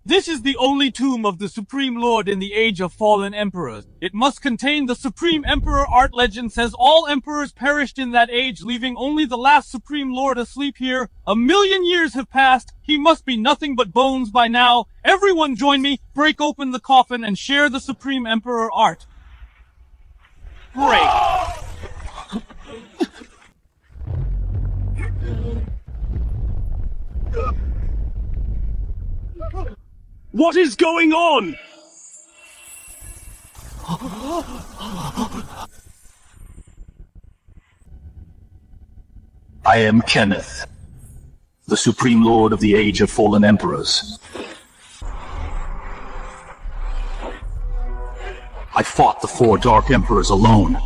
This is the only tomb of the Supreme Lord in the Age of Fallen Emperors. It must contain the Supreme Emperor. Art legend says all emperors perished in that age, leaving only the last Supreme Lord asleep here. 1,000,000 years have passed. He must be nothing but bones by now. Everyone join me, break open the coffin, and share the Supreme Emperor art. Great. What is going on? I am Kenneth, the Supreme Lord of the Age of Fallen Emperors. I fought the 4 Dark Emperors alone,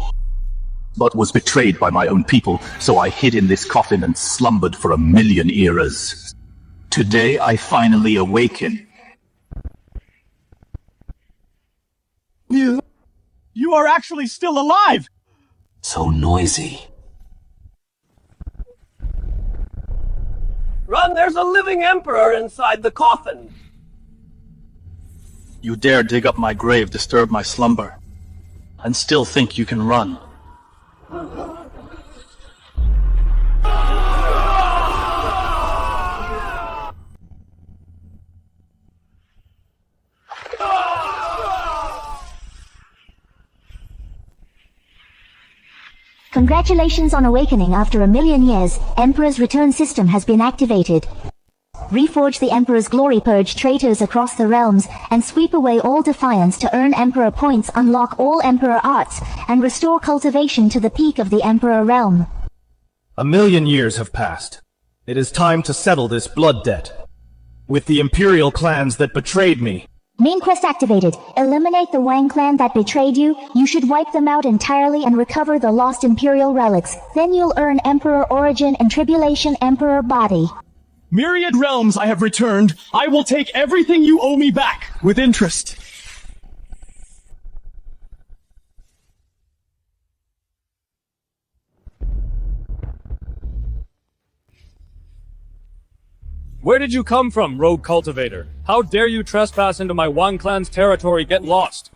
but was betrayed by my own people, so I hid in this coffin and slumbered for 1,000,000 eras. Today I finally awaken. You are actually still alive! So noisy. Run, there's a living emperor inside the coffin! You dare dig up my grave, disturb my slumber, and still think you can run. Congratulations on awakening after 1,000,000 years. Emperor's return system has been activated. Reforge the Emperor's glory, purge traitors across the realms, and sweep away all defiance to earn Emperor points, unlock all Emperor arts, and restore cultivation to the peak of the Emperor realm. 1,000,000 years have passed. It is time to settle this blood debt. With the Imperial clans that betrayed me. Main quest activated. Eliminate the Wang clan that betrayed you. You should wipe them out entirely and recover the lost Imperial relics. Then you'll earn Emperor origin and Tribulation Emperor body. Myriad realms I have returned. I will take everything you owe me back, with interest. Where did you come from, rogue cultivator? How dare you trespass into my Wang clan's territory? Get lost!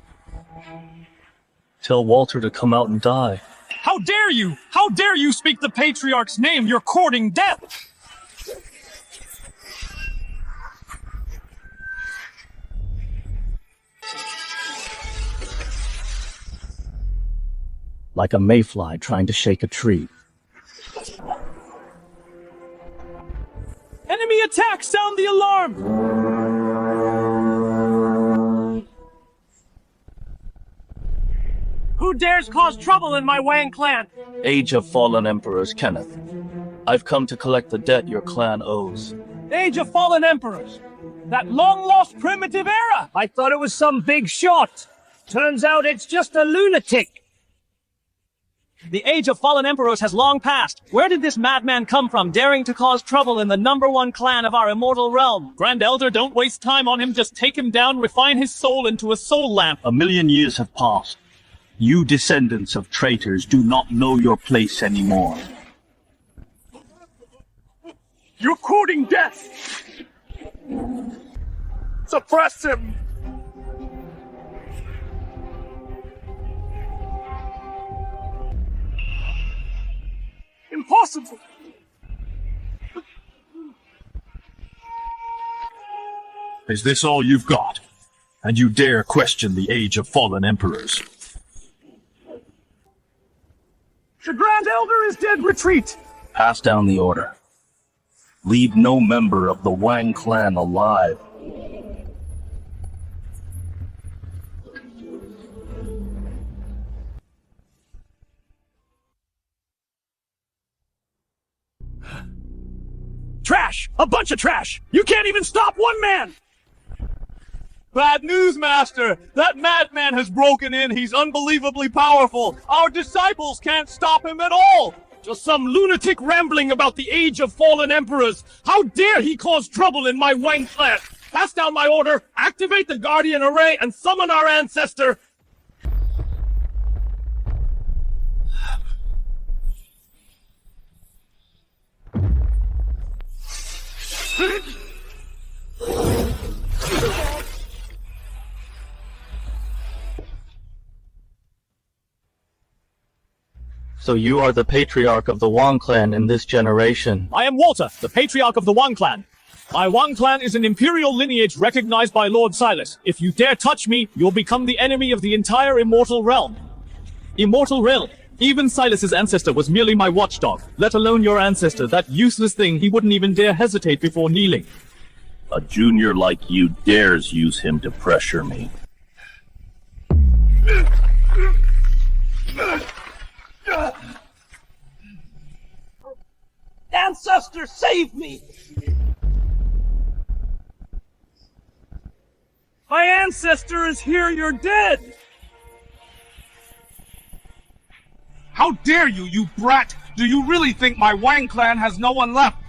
Tell Walter to come out and die. How dare you! How dare you speak the Patriarch's name? You're courting death! Like a mayfly trying to shake a tree. Enemy attack! Sound the alarm! Who dares cause trouble in my Wang clan? Age of Fallen Emperors, Kenneth. I've come to collect the debt your clan owes. Age of Fallen Emperors! That long-lost primitive era! I thought it was some big shot. Turns out it's just a lunatic. The Age of Fallen Emperors has long passed. Where did this madman come from, daring to cause trouble in the #1 clan of our Immortal Realm? Grand Elder, don't waste time on him. Just take him down, refine his soul into a soul lamp. 1,000,000 years have passed. You descendants of traitors do not know your place anymore. You're courting death! Suppress him! Impossible! Is this all you've got? And you dare question the Age of Fallen Emperors? The Grand Elder is dead. Retreat! Pass down the order. Leave no member of the Wang clan alive. Trash! A bunch of trash! You can't even stop one man! Bad news, Master! That madman has broken in. He's unbelievably powerful. Our disciples can't stop him at all! Just some lunatic rambling about the Age of Fallen Emperors. How dare he cause trouble in my Wang clan! Pass down my order, activate the Guardian Array, and summon our ancestor! So you are the patriarch of the Wang clan in this generation. I am Walter, the patriarch of the Wang clan. My Wang clan is an imperial lineage recognized by Lord Silas. If you dare touch me, you'll become the enemy of the entire Immortal Realm. Immortal Realm. Even Silas's ancestor was merely my watchdog, let alone your ancestor, that useless thing. He wouldn't even dare hesitate before kneeling. A junior like you dares use him to pressure me. Ancestor, save me! My ancestor is here, you're dead! How dare you, you brat! Do you really think my Wang clan has no one left?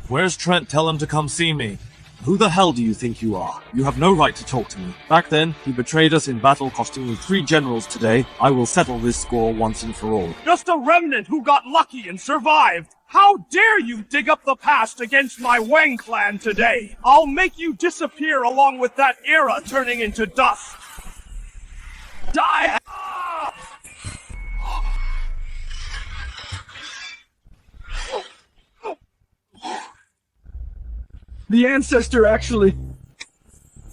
Where's Trent? Tell him to come see me. Who the hell do you think you are? You have no right to talk to me. Back then, he betrayed us in battle, costing me 3 generals today. I will settle this score once and for all. Just a remnant who got lucky and survived! How dare you dig up the past against my Wang clan today! I'll make you disappear along with that era turning into dust! Die! The ancestor actually...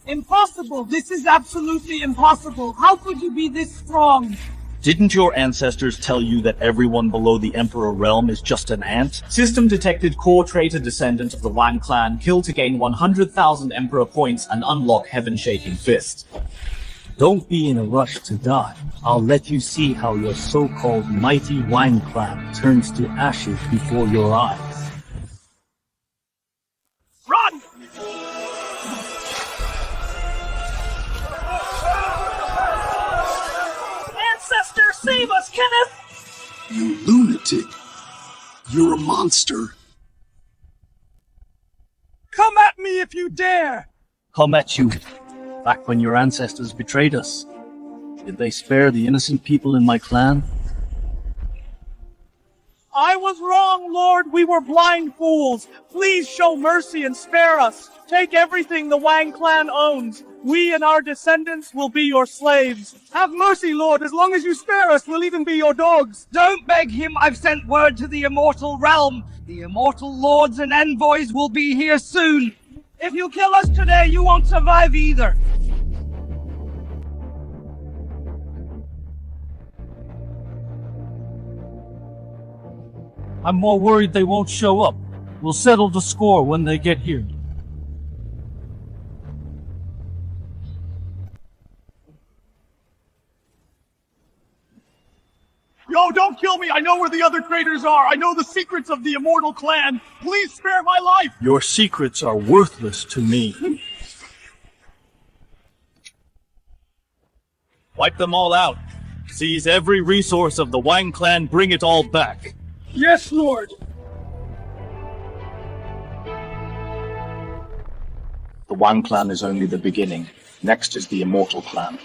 Impossible! This is absolutely impossible! How could you be this strong? Didn't your ancestors tell you that everyone below the Emperor Realm is just an ant? System detected core traitor descendant of the Wang clan. Kill to gain 100,000 Emperor points and unlock Heaven-Shaking Fist. Don't be in a rush to die. I'll let you see how your so-called mighty Wang clan turns to ashes before your eyes. Run! Ancestor, save us, Kenneth! You lunatic! You're a monster! Come at me if you dare! Come at you. Back when your ancestors betrayed us, did they spare the innocent people in my clan? I was wrong, Lord. We were blind fools. Please show mercy and spare us. Take everything the Wang clan owns. We and our descendants will be your slaves. Have mercy, Lord. As long as you spare us, we'll even be your dogs. Don't beg him. I've sent word to the Immortal Realm. The Immortal Lords and Envoys will be here soon. If you kill us today, you won't survive either. I'm more worried they won't show up. We'll settle the score when they get here. Yo, don't kill me! I know where the other traitors are! I know the secrets of the Immortal Clan! Please spare my life! Your secrets are worthless to me. Wipe them all out. Seize every resource of the Wang clan, bring it all back. Yes, Lord. The Wang clan is only the beginning. Next is the Immortal Clan.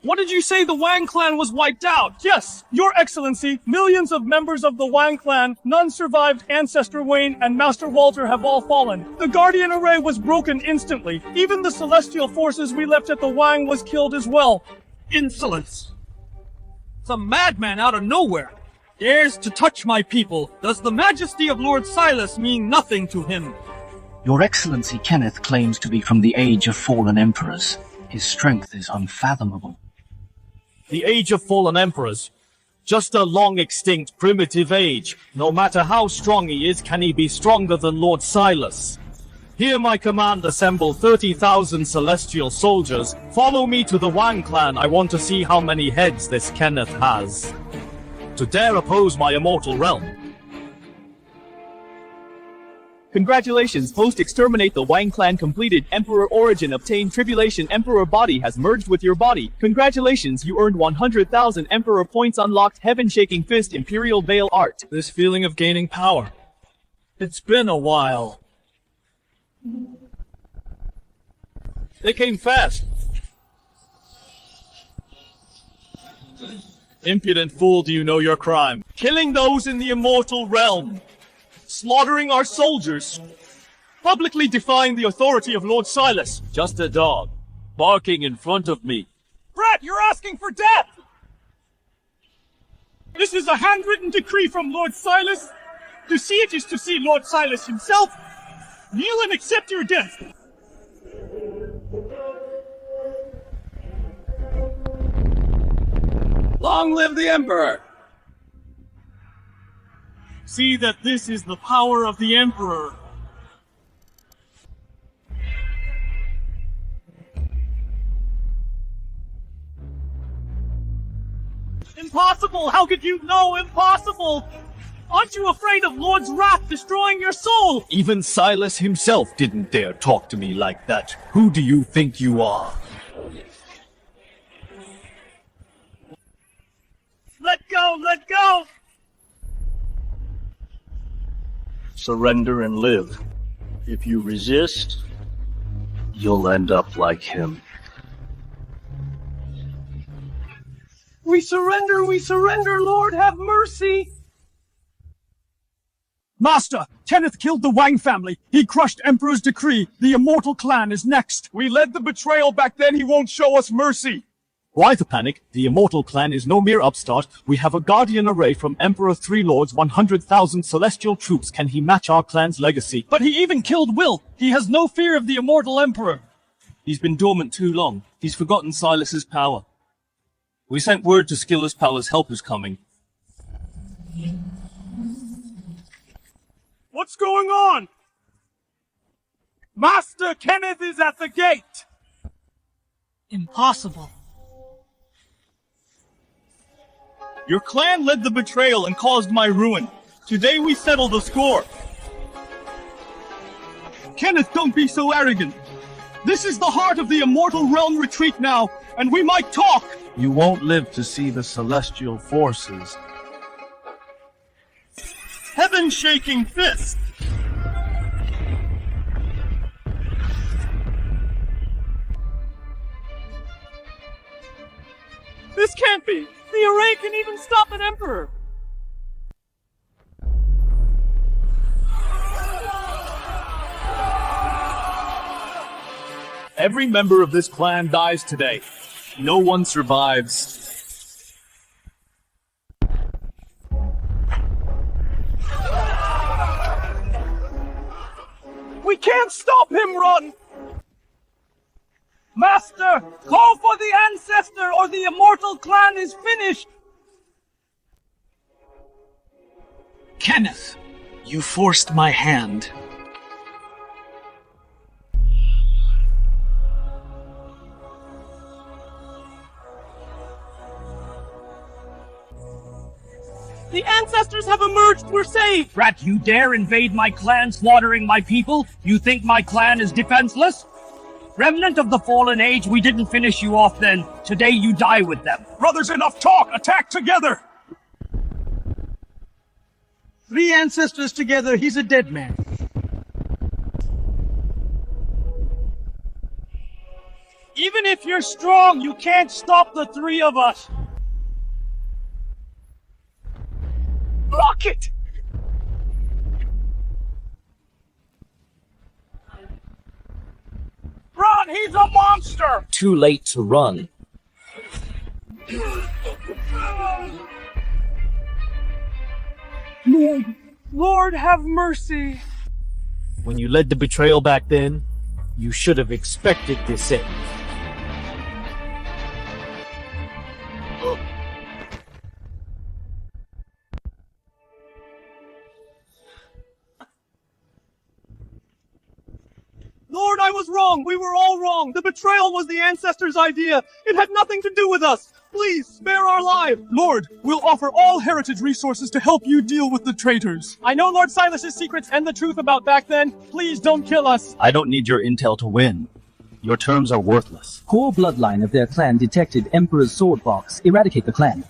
What did you say the Wang clan was wiped out? Yes, Your Excellency, millions of members of the Wang clan, none survived. Ancestor Wayne and Master Walter have all fallen. The Guardian Array was broken instantly. Even the celestial forces we left at the Wang was killed as well. Insolence! Some madman out of nowhere dares to touch my people. Does the majesty of Lord Silas mean nothing to him? Your Excellency Kenneth claims to be from the Age of Fallen Emperors. His strength is unfathomable. The Age of Fallen Emperors. Just a long-extinct primitive age. No matter how strong he is, can he be stronger than Lord Silas? Hear my command, assemble 30,000 celestial soldiers. Follow me to the Wang clan. I want to see how many heads this Kenneth has. To dare oppose my Immortal Realm. Congratulations, post-exterminate the Wang clan completed. Emperor origin obtained. Tribulation Emperor body has merged with your body. Congratulations, you earned 100,000 Emperor points. Unlocked Heaven-Shaking Fist Imperial Veil Art. This feeling of gaining power. It's been a while. They came fast. Impudent fool, do you know your crime? Killing those in the Immortal Realm. Slaughtering our soldiers. Publicly defying the authority of Lord Silas. Just a dog. barking in front of me. Brat, you're asking for death! This is a handwritten decree from Lord Silas. To see it is to see Lord Silas himself. Kneel and accept your death. Long live the Emperor! See that this is the power of the Emperor. Impossible! How could you know? Impossible! Aren't you afraid of Lord's wrath destroying your soul? Even Silas himself didn't dare talk to me like that. Who do you think you are? Let go! Let go! Surrender and live. If you resist, you'll end up like him. We surrender, Lord, have mercy! Master, Kenneth killed the Wang family. He crushed Emperor's decree. The Immortal Clan is next. We led the betrayal back then, he won't show us mercy! Why the panic? The Immortal Clan is no mere upstart. We have a guardian array from Emperor Three Lords, 100,000 celestial troops. Can he match our clan's legacy? But he even killed Will. He has no fear of the Immortal Emperor. He's been dormant too long. He's forgotten Silas's power. We sent word to Skiller's Palace help is coming. What's going on? Master Kenneth is at the gate! Impossible. Your clan led the betrayal and caused my ruin. Today we settle the score. Kenneth, don't be so arrogant. This is the heart of the Immortal Realm retreat now, and we might talk. You won't live to see the celestial forces. Heaven-shaking fist. This can't be! The array can even stop an emperor! Every member of this clan dies today. No one survives. We can't stop him, Run! Master, call for the ancestor or the Immortal Clan is finished! Kenneth, you forced my hand. The ancestors have emerged! We're safe! Brat, you dare invade my clan, slaughtering my people? You think my clan is defenseless? Remnant of the fallen age, we didn't finish you off then. Today you die with them. Brothers, enough talk! Attack together! 3 ancestors together, he's a dead man. Even if you're strong, you can't stop the 3 of us! Block it! Run! He's a monster! Too late to run. Lord, have mercy! When you led the betrayal back then, you should have expected this end. Lord, I was wrong! We were all wrong! The betrayal was the ancestors' idea! It had nothing to do with us! Please, spare our lives! Lord, we'll offer all heritage resources to help you deal with the traitors. I know Lord Silas's secrets and the truth about back then. Please don't kill us! I don't need your intel to win. Your terms are worthless. Core bloodline of their clan detected Emperor's Sword Box. Eradicate the clan.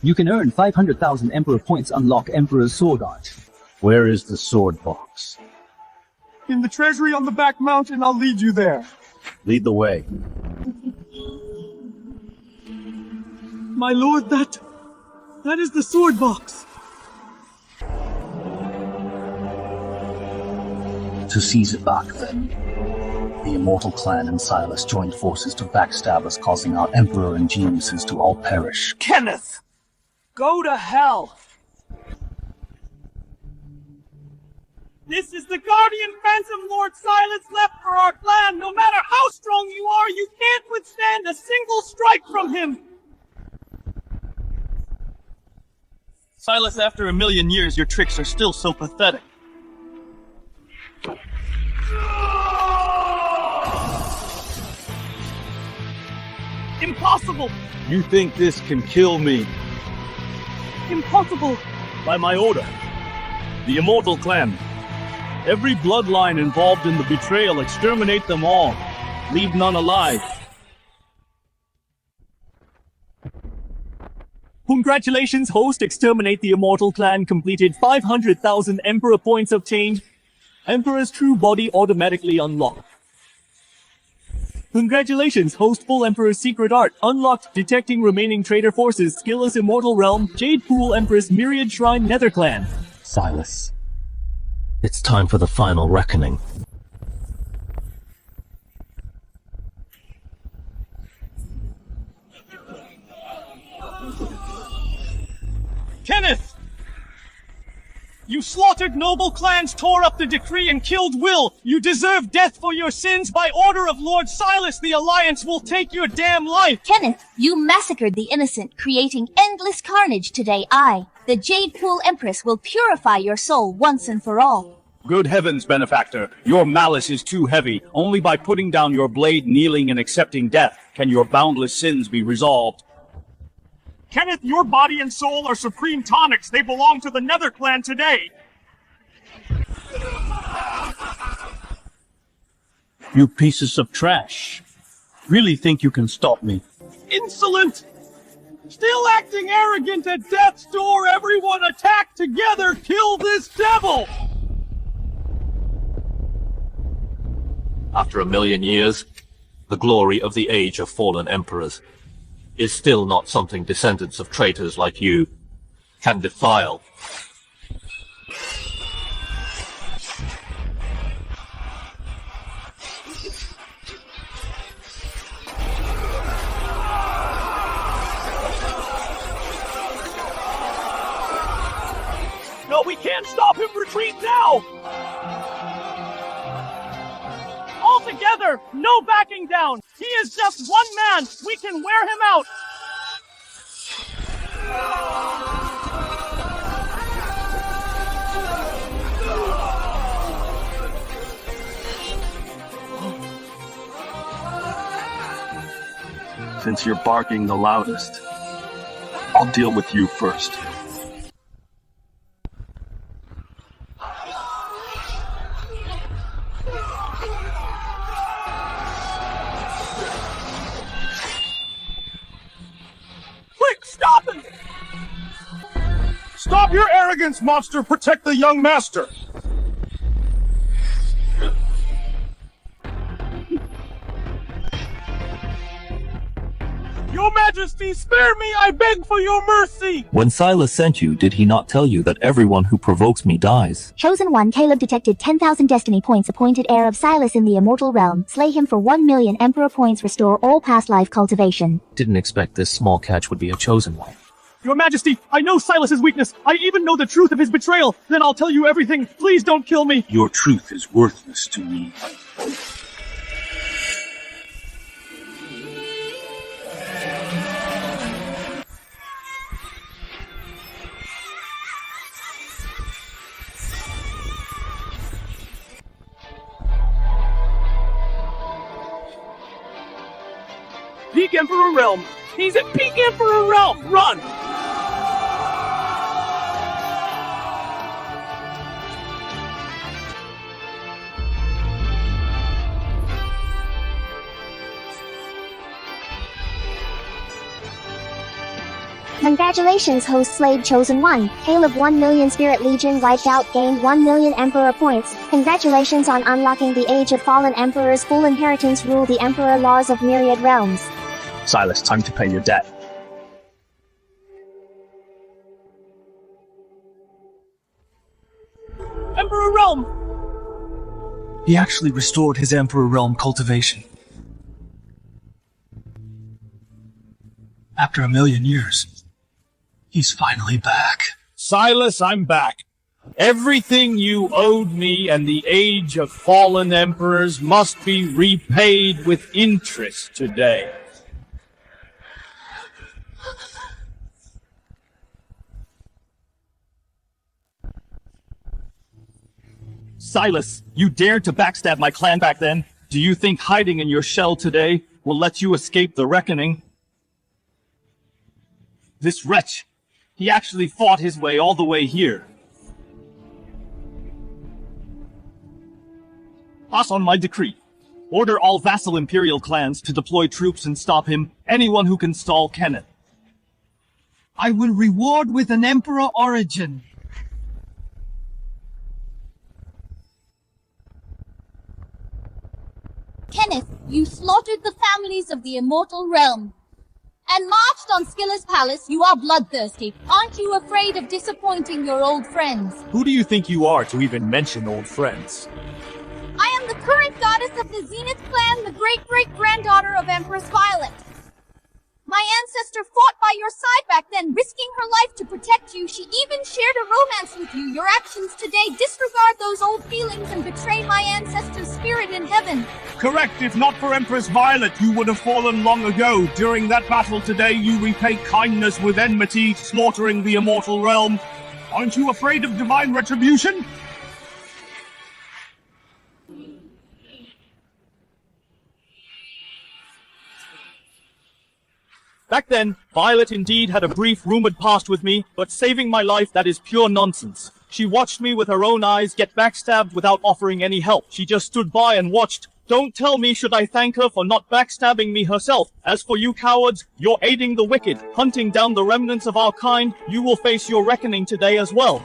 You can earn 500,000 Emperor points, unlock Emperor's Sword Art. Where is the sword box? In the treasury on the back mountain, I'll lead you there. Lead the way. My lord, that is the sword box. To seize it back, then, The Immortal Clan and Silas joined forces to backstab us, causing our Emperor and geniuses to all perish. Kenneth! Go to hell! This is the Guardian Phantom Lord Silas left for our clan. No matter how strong you are, you can't withstand a single strike from him. Silas, after 1,000,000 years, your tricks are still so pathetic. Impossible! You think this can kill me? Impossible! By my order. The Immortal Clan. Every bloodline involved in the betrayal, exterminate them all. Leave none alive. Congratulations, host. Exterminate the Immortal Clan completed. 500,000 Emperor points obtained. Emperor's true body automatically unlocked. Congratulations, host. Full Emperor's secret art unlocked. Detecting remaining traitor forces. Skillless Immortal Realm. Jade Pool Empress Myriad Shrine Nether Clan. Silas, it's time for the final reckoning. Kenneth! You slaughtered noble clans, tore up the decree, and killed Will! You deserve death for your sins. By order of Lord Silas, the Alliance will take your damn life! Kenneth, you massacred the innocent, creating endless carnage today. I, the Jade Pool Empress, will purify your soul once and for all. Good heavens, benefactor. Your malice is too heavy. Only by putting down your blade, kneeling, and accepting death can your boundless sins be resolved. Kenneth, your body and soul are supreme tonics. They belong to the Nether Clan today. You pieces of trash. Really think you can stop me? Insolent! Still acting arrogant at death's door. Everyone attack together. Kill this devil! After 1,000,000 years, the glory of the age of fallen emperors is still not something descendants of traitors like you can defile. No, we can't stop him! Retreat now! All together! No backing down! He is just one man! We can wear him out! Since you're barking the loudest, I'll deal with you first. Quick, stop him! Stop your arrogance, monster! Protect the young master! Your Majesty, spare me! I beg for your mercy! When Silas sent you, did he not tell you that everyone who provokes me dies? Chosen One, Caleb detected 10,000 destiny points. Appointed heir of Silas in the Immortal Realm. Slay him for 1,000,000 Emperor points. Restore all past life cultivation. Didn't expect this small catch would be a chosen one. Your Majesty, I know Silas's weakness. I even know the truth of his betrayal. Then I'll tell you everything. Please don't kill me. Your truth is worthless to me. Peak Emperor Realm! He's at Peak Emperor Realm! Run! Congratulations, host Slade Chosen One. Caleb 1,000,000 Spirit Legion wiped out, gained 1,000,000 Emperor points. Congratulations on unlocking the Age of Fallen Emperors. Full inheritance. Rule the Emperor laws of myriad realms. Silas, time to pay your debt. Emperor Realm! He actually restored his Emperor Realm cultivation. After 1,000,000 years, he's finally back. Silas, I'm back. Everything you owed me and the Age of Fallen Emperors must be repaid with interest today. Silas, you dared to backstab my clan back then. Do you think hiding in your shell today will let you escape the reckoning? This wretch, he actually fought his way all the way here. Pass on my decree. Order all vassal Imperial clans to deploy troops and stop him, anyone who can stall Kenneth. I will reward with an Emperor origin. Kenneth, you slaughtered the families of the Immortal Realm and marched on Skilla's palace. You are bloodthirsty. Aren't you afraid of disappointing your old friends? Who do you think you are to even mention old friends? I am the current goddess of the Zenith clan, the great-great-granddaughter of Empress Violet. My ancestor fought by your side back then, risking her life to protect you. She even shared a romance with you. Your actions today disregard those old feelings and betray my ancestor's spirit in heaven. Correct. If not for Empress Violet, you would have fallen long ago. During that battle today, you repay kindness with enmity, slaughtering the Immortal Realm. Aren't you afraid of divine retribution? Back then, Violet indeed had a brief rumored past with me, but saving my life, that is pure nonsense. She watched me with her own eyes get backstabbed without offering any help. She just stood by and watched. Don't tell me should I thank her for not backstabbing me herself. As for you cowards, you're aiding the wicked, hunting down the remnants of our kind. You will face your reckoning today as well.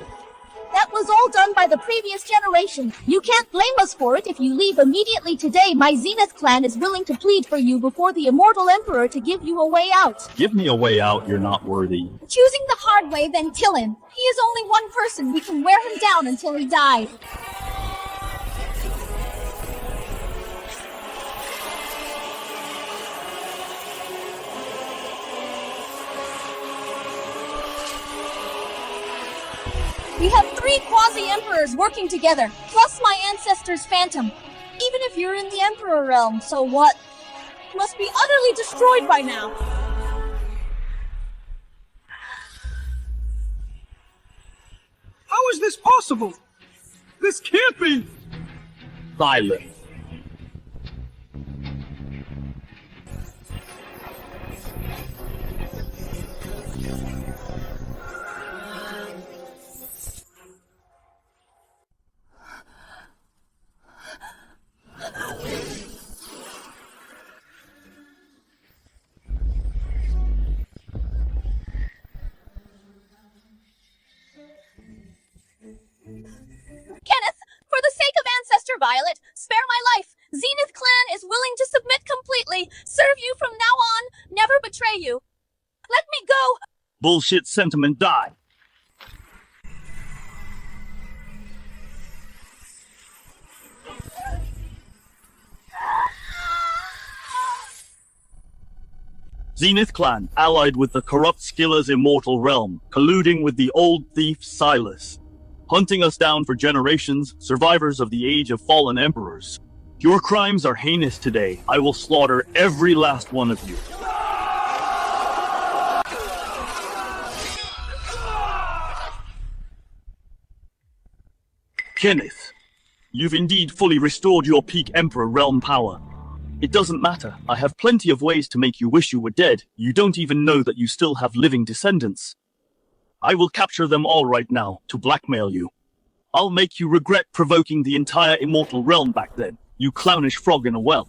That was all done by the previous generation. You can't blame us for it if you leave immediately today. My Zenith clan is willing to plead for you before the Immortal Emperor to give you a way out. Give me a way out, you're not worthy. Choosing the hard way, then kill him. He is only one person. We can wear him down until he dies. We have 3 quasi-emperors working together, plus my ancestor's phantom. Even if you're in the Emperor Realm, so what? Must be utterly destroyed by now. How is this possible? This can't be! Silence. Kenneth, for the sake of Ancestor Violet, spare my life. Zenith clan is willing to submit completely, serve you from now on, never betray you. Let me go! Bullshit sentiment, die. Zenith clan, allied with the corrupt Skilla's Immortal Realm, colluding with the old thief Silas. Hunting us down for generations, survivors of the Age of Fallen Emperors. Your crimes are heinous today. I will slaughter every last one of you. Kenneth, you've indeed fully restored your peak Emperor Realm power. It doesn't matter. I have plenty of ways to make you wish you were dead. You don't even know that you still have living descendants. I will capture them all right now to blackmail you. I'll make you regret provoking the entire Immortal Realm back then, you clownish frog in a well,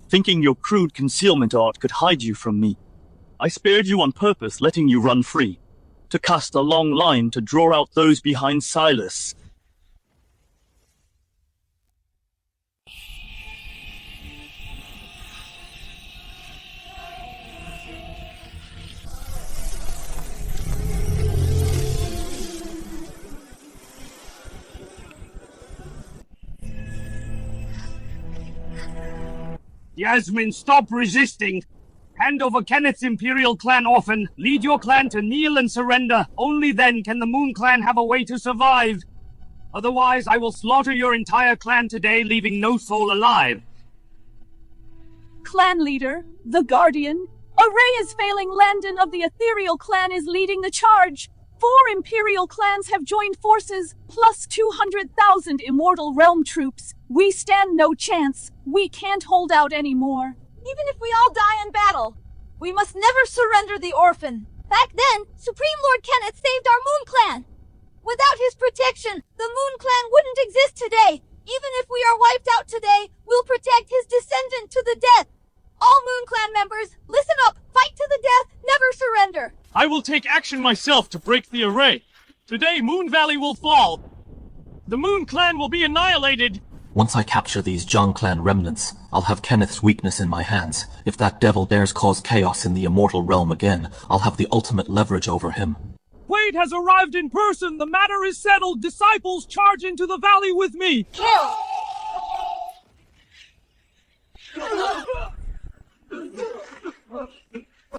thinking your crude concealment art could hide you from me. I spared you on purpose, letting you run free, to cast a long line to draw out those behind Silas. Yasmin, stop resisting! Hand over Kenneth's Imperial Clan orphan. Lead your clan to kneel and surrender. Only then can the Moon Clan have a way to survive. Otherwise, I will slaughter your entire clan today, leaving no soul alive. Clan leader, the Guardian. Array is failing. Landon of the Ethereal Clan is leading the charge. 4 Imperial clans have joined forces, plus 200,000 Immortal Realm troops. We stand no chance. We can't hold out anymore. Even if we all die in battle, we must never surrender the orphan. Back then, Supreme Lord Kenneth saved our Moon Clan. Without his protection, the Moon Clan wouldn't exist today. Even if we are wiped out today, we'll protect his descendant to the death. All Moon Clan members, listen up. Fight to the death, never surrender. I will take action myself to break the array. Today, Moon Valley will fall. The Moon Clan will be annihilated. Once I capture these Jiang Clan remnants, I'll have Kenneth's weakness in my hands. If that devil dares cause chaos in the Immortal Realm again, I'll have the ultimate leverage over him. Wade has arrived in person. The matter is settled. Disciples, charge into the valley with me. Kill!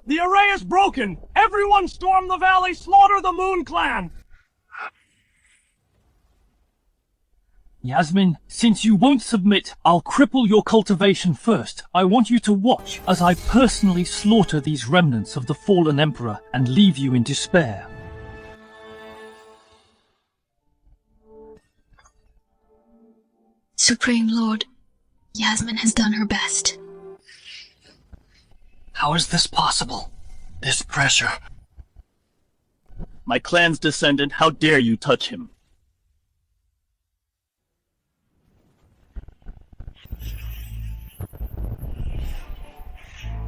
The array is broken. Everyone storm the valley. Slaughter the Moon Clan. Yasmin, since you won't submit, I'll cripple your cultivation first. I want you to watch as I personally slaughter these remnants of the fallen emperor and leave you in despair. Supreme Lord, Yasmin has done her best. How is this possible? This pressure. My clan's descendant, how dare you touch him?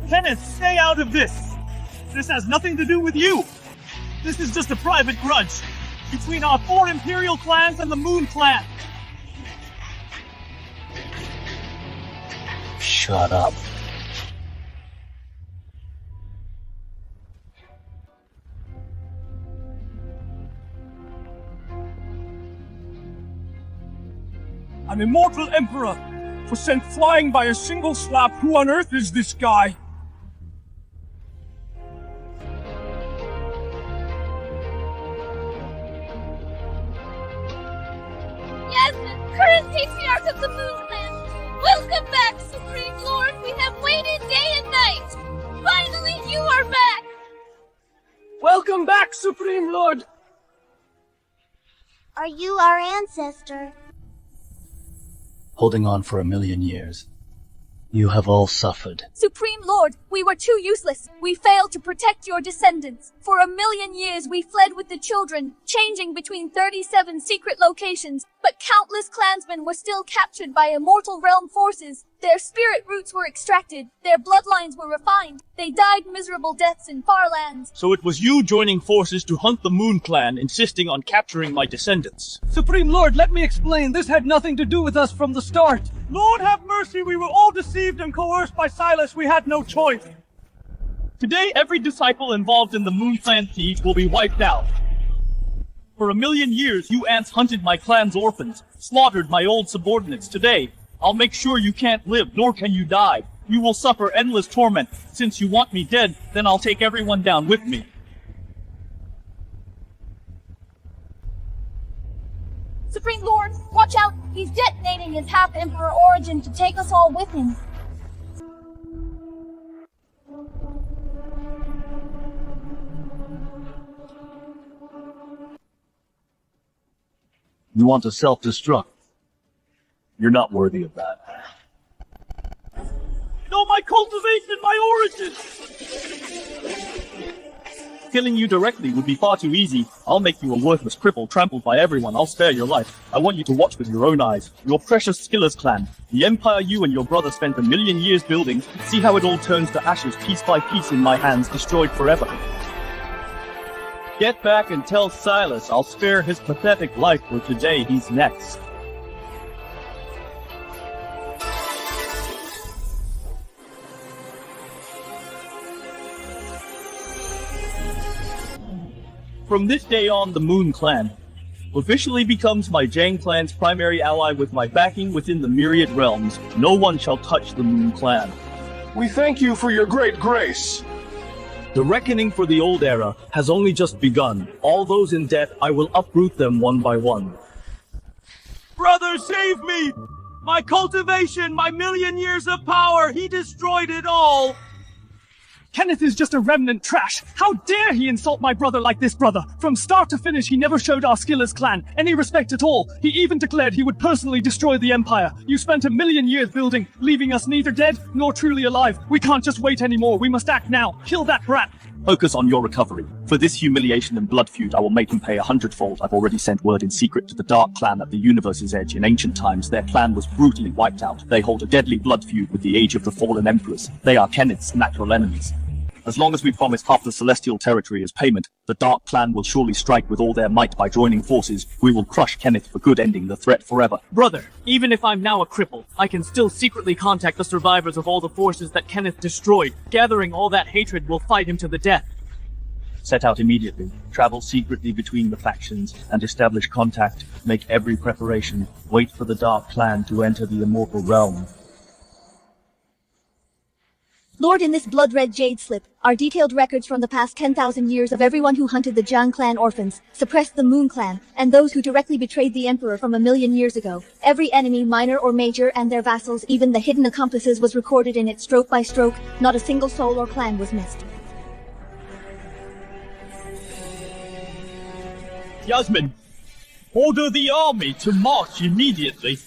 Kenneth, stay out of this! This has nothing to do with you! This is just a private grudge between our 4 Imperial clans and the Moon Clan! Shut up. An immortal emperor was sent flying by a single slap. Who on earth is this guy? Yasmin, current patriarch of the Moon Clan. Welcome back, Supreme Lord. We have waited day and night. Finally, you are back. Welcome back, Supreme Lord. Are you our ancestor? Holding on for 1,000,000 years. You have all suffered. Supreme Lord, we were too useless. We failed to protect your descendants. For 1,000,000 years, we fled with the children, changing between 37 secret locations. But countless clansmen were still captured by Immortal Realm forces. Their spirit roots were extracted. Their bloodlines were refined. They died miserable deaths in far lands. So it was you joining forces to hunt the Moon Clan, insisting on capturing my descendants. Supreme Lord, let me explain. This had nothing to do with us from the start. Lord have mercy, we were all deceived and coerced by Silas. We had no choice. Today, every disciple involved in the Moon Clan siege will be wiped out. For 1,000,000 years, you ants hunted my clan's orphans, slaughtered my old subordinates. Today, I'll make sure you can't live, nor can you die. You will suffer endless torment. Since you want me dead, then I'll take everyone down with me. Supreme Lord, watch out. He's detonating his half-emperor origin to take us all with him. You want to self-destruct. You're not worthy of that. No, my cultivation, my origin! Killing you directly would be far too easy. I'll make you a worthless cripple trampled by everyone. I'll spare your life. I want you to watch with your own eyes. Your precious Skillers clan. The empire you and your brother spent 1,000,000 years building. See how it all turns to ashes piece by piece in my hands, destroyed forever. Get back and tell Silas I'll spare his pathetic life for today. He's next. From this day on, the Moon Clan, officially becomes my Jiang clan's primary ally with my backing within the myriad realms. No one shall touch the Moon Clan. We thank you for your great grace. The reckoning for the old era has only just begun. All those in debt, I will uproot them one by one. Brother, save me! My cultivation, my million years of power, he destroyed it all! Kenneth is just a remnant trash. How dare he insult my brother like this, brother? From start to finish, he never showed our Skiller's clan any respect at all. He even declared he would personally destroy the Empire. You spent 1,000,000 years building, leaving us neither dead nor truly alive. We can't just wait anymore. We must act now. Kill that brat. Focus on your recovery. For this humiliation and blood feud, I will make him pay 100-fold. I've already sent word in secret to the Dark Clan at the Universe's Edge. In ancient times, their clan was brutally wiped out. They hold a deadly blood feud with the Age of the Fallen Emperors. They are Kenneth's natural enemies. As long as we promise half the celestial territory as payment, the Dark Clan will surely strike with all their might by joining forces. We will crush Kenneth for good, ending the threat forever. Brother, even if I'm now a cripple, I can still secretly contact the survivors of all the forces that Kenneth destroyed. Gathering all that hatred will fight him to the death. Set out immediately, travel secretly between the factions, and establish contact. Make every preparation. Wait for the Dark Clan to enter the Immortal Realm. Lord, in this blood-red jade slip are detailed records from the past 10,000 years of everyone who hunted the Jiang clan orphans, suppressed the Moon clan, and those who directly betrayed the Emperor from 1,000,000 years ago. Every enemy, minor or major, and their vassals, even the hidden accomplices, was recorded in it stroke by stroke. Not a single soul or clan was missed. Yasmin, order the army to march immediately.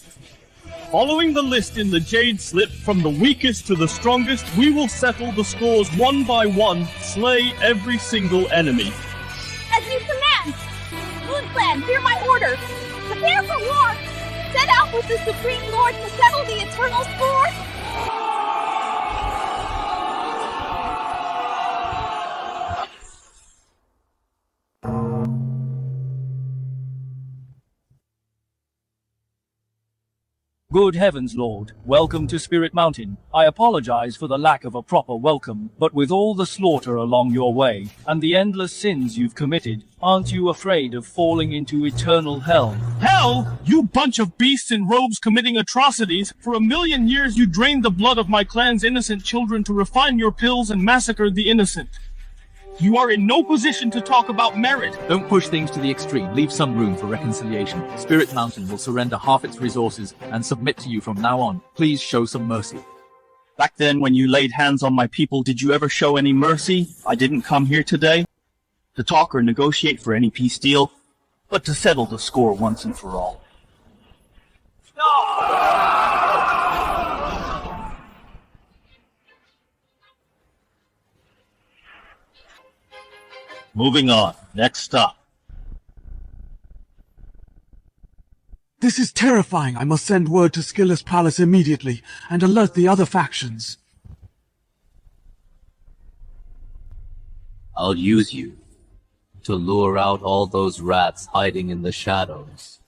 Following the list in the Jade Slip, from the weakest to the strongest, we will settle the scores one by one, slay every single enemy. As you command! Moon Clan, hear my order! Prepare for war! Set out with the Supreme Lord to settle the eternal score! Good heavens, Lord. Welcome to Spirit Mountain. I apologize for the lack of a proper welcome, but with all the slaughter along your way, and the endless sins you've committed, aren't you afraid of falling into eternal hell? Hell? You bunch of beasts in robes committing atrocities! For 1,000,000 years you drained the blood of my clan's innocent children to refine your pills and massacred the innocent. You are in no position to talk about merit. Don't push things to the extreme. Leave some room for reconciliation. Spirit Mountain will surrender half its resources and submit to you from now on. Please show some mercy. Back then, when you laid hands on my people, did you ever show any mercy? I didn't come here today to talk or negotiate for any peace deal, but to settle the score once and for all. Moving on. Next up. This is terrifying. I must send word to Skiller's palace immediately and alert the other factions. I'll use you to lure out all those rats hiding in the shadows.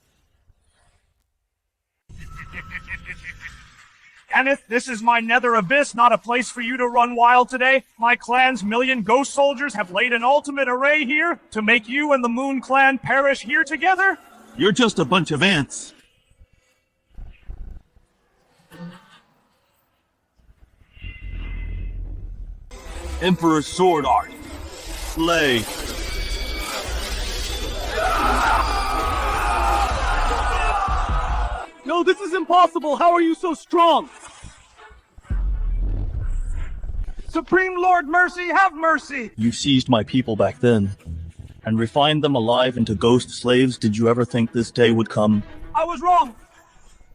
Kenneth, this is my nether abyss, not a place for you to run wild today. My clan's 1,000,000 ghost soldiers have laid an ultimate array here to make you and the Moon Clan perish here together. You're just a bunch of ants. Emperor's sword art. Slay. No, this is impossible! How are you so strong? Supreme Lord Mercy, have mercy! You seized my people back then, and refined them alive into ghost slaves. Did you ever think this day would come? I was wrong!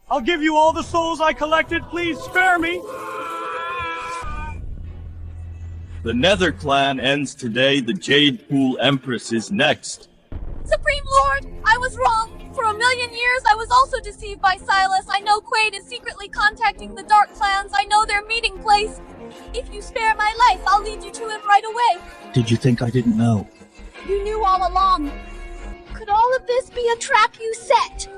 I'll give you all the souls I collected, please spare me! The Nether Clan ends today. The Jade Pool Empress is next. Supreme Lord, I was wrong! For 1,000,000 years, I was also deceived by Silas. I know Quaid is secretly contacting the Dark Clans. I know their meeting place. If you spare my life, I'll lead you to him right away. Did you think I didn't know? You knew all along. Could all of this be a trap you set?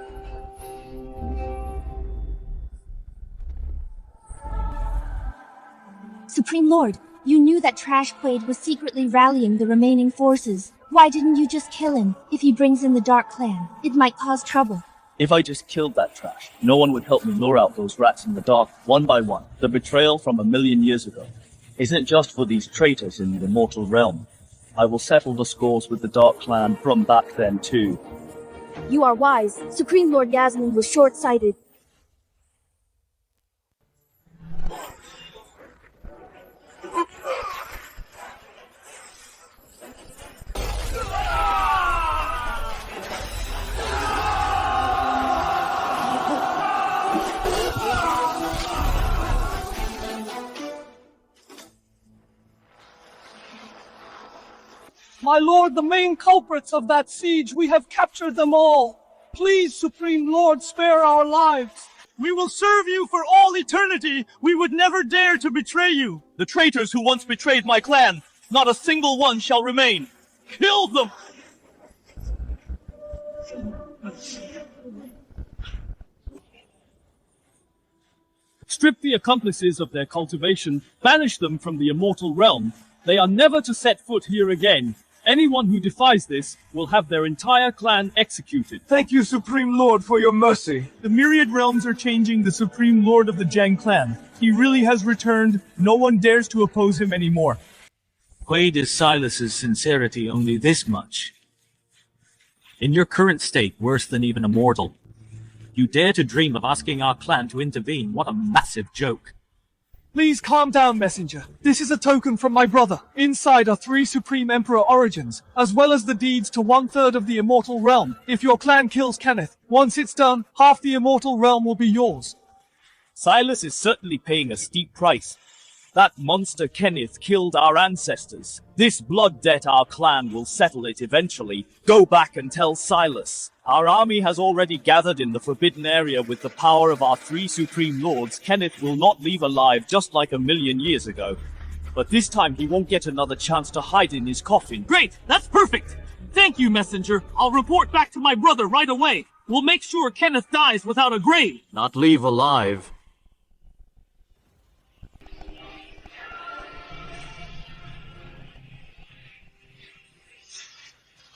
Supreme Lord, You knew that Trash Quaid was secretly rallying the remaining forces. Why didn't you just kill him? If he brings in the Dark Clan, it might cause trouble. If I just killed that trash, no one would help me lure out those rats in the dark, one by one. The betrayal from 1,000,000 years ago isn't just for these traitors in the Immortal Realm. I will settle the scores with the Dark Clan from back then too. You are wise. Supreme Lord Yasmin was short-sighted. My lord, the main culprits of that siege, we have captured them all. Please, Supreme Lord, spare our lives. We will serve you for all eternity. We would never dare to betray you. The traitors who once betrayed my clan, not a single one shall remain. Kill them! Strip the accomplices of their cultivation, banish them from the Immortal Realm. They are never to set foot here again. Anyone who defies this will have their entire clan executed. Thank you, Supreme Lord, for your mercy. The myriad realms are changing the Supreme Lord of the Jiang Clan. He really has returned. No one dares to oppose him anymore. Quaid is Silas's sincerity only this much. In your current state, worse than even immortal. You dare to dream of asking our clan to intervene. What a massive joke. Please calm down, messenger. This is a token from my brother. Inside are 3 Supreme Emperor origins, as well as the deeds to 1/3 of the Immortal Realm. If your clan kills Kenneth, once it's done, half the Immortal Realm will be yours. Silas is certainly paying a steep price. That monster Kenneth killed our ancestors. This blood debt our clan will settle it eventually. Go back and tell Silas. Our army has already gathered in the Forbidden Area with the power of our 3 Supreme Lords. Kenneth will not leave alive just like 1,000,000 years ago. But this time he won't get another chance to hide in his coffin. Great! That's perfect! Thank you, messenger. I'll report back to my brother right away. We'll make sure Kenneth dies without a grave. Not leave alive.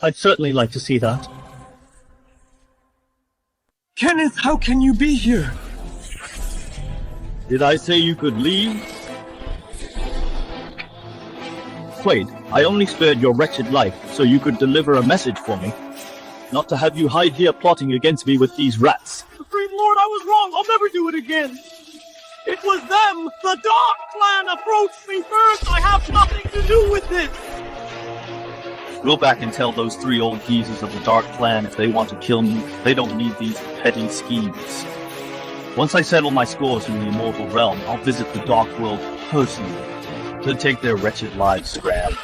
I'd certainly like to see that. Kenneth, how can you be here? Did I say you could leave? Quaid, I only spared your wretched life so you could deliver a message for me. Not to have you hide here plotting against me with these rats. Supreme Lord, I was wrong. I'll never do it again. It was them. The Dark Clan approached me first. I have nothing to do with this. Go back and tell those 3 old geezers of the Dark Clan if they want to kill me, they don't need these petty schemes. Once I settle my scores in the Immortal Realm, I'll visit the Dark World personally to take their wretched lives scram.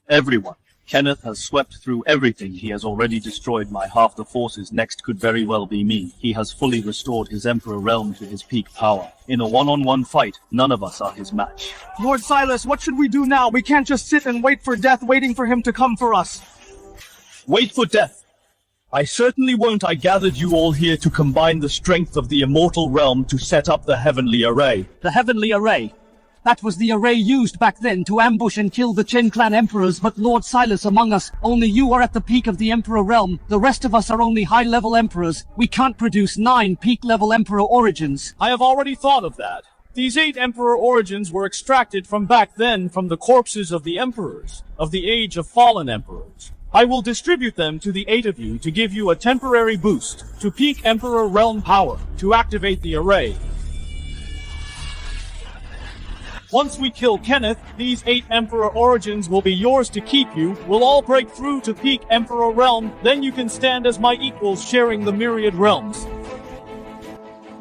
Everyone. Kenneth has swept through everything. He has already destroyed my half the forces. Next could very well be me. He has fully restored his Emperor Realm to his peak power. In a one-on-one fight, none of us are his match. Lord Silas, what should we do now? We can't just sit and wait for death, waiting for him to come for us. Wait for death. I certainly won't. I gathered you all here to combine the strength of the Immortal Realm to set up the Heavenly Array. The Heavenly Array? That was the array used back then to ambush and kill the Chen Clan Emperors, but Lord Silas among us, only you are at the peak of the Emperor Realm. The rest of us are only high-level Emperors. We can't produce 9 peak-level Emperor origins. I have already thought of that. These 8 Emperor origins were extracted from back then from the corpses of the Emperors, of the Age of Fallen Emperors. I will distribute them to the 8 of you to give you a temporary boost to peak Emperor Realm power to activate the array. Once we kill Kenneth, these 8 Emperor origins will be yours to keep. You will all break through to peak Emperor Realm, then you can stand as my equals sharing the myriad realms.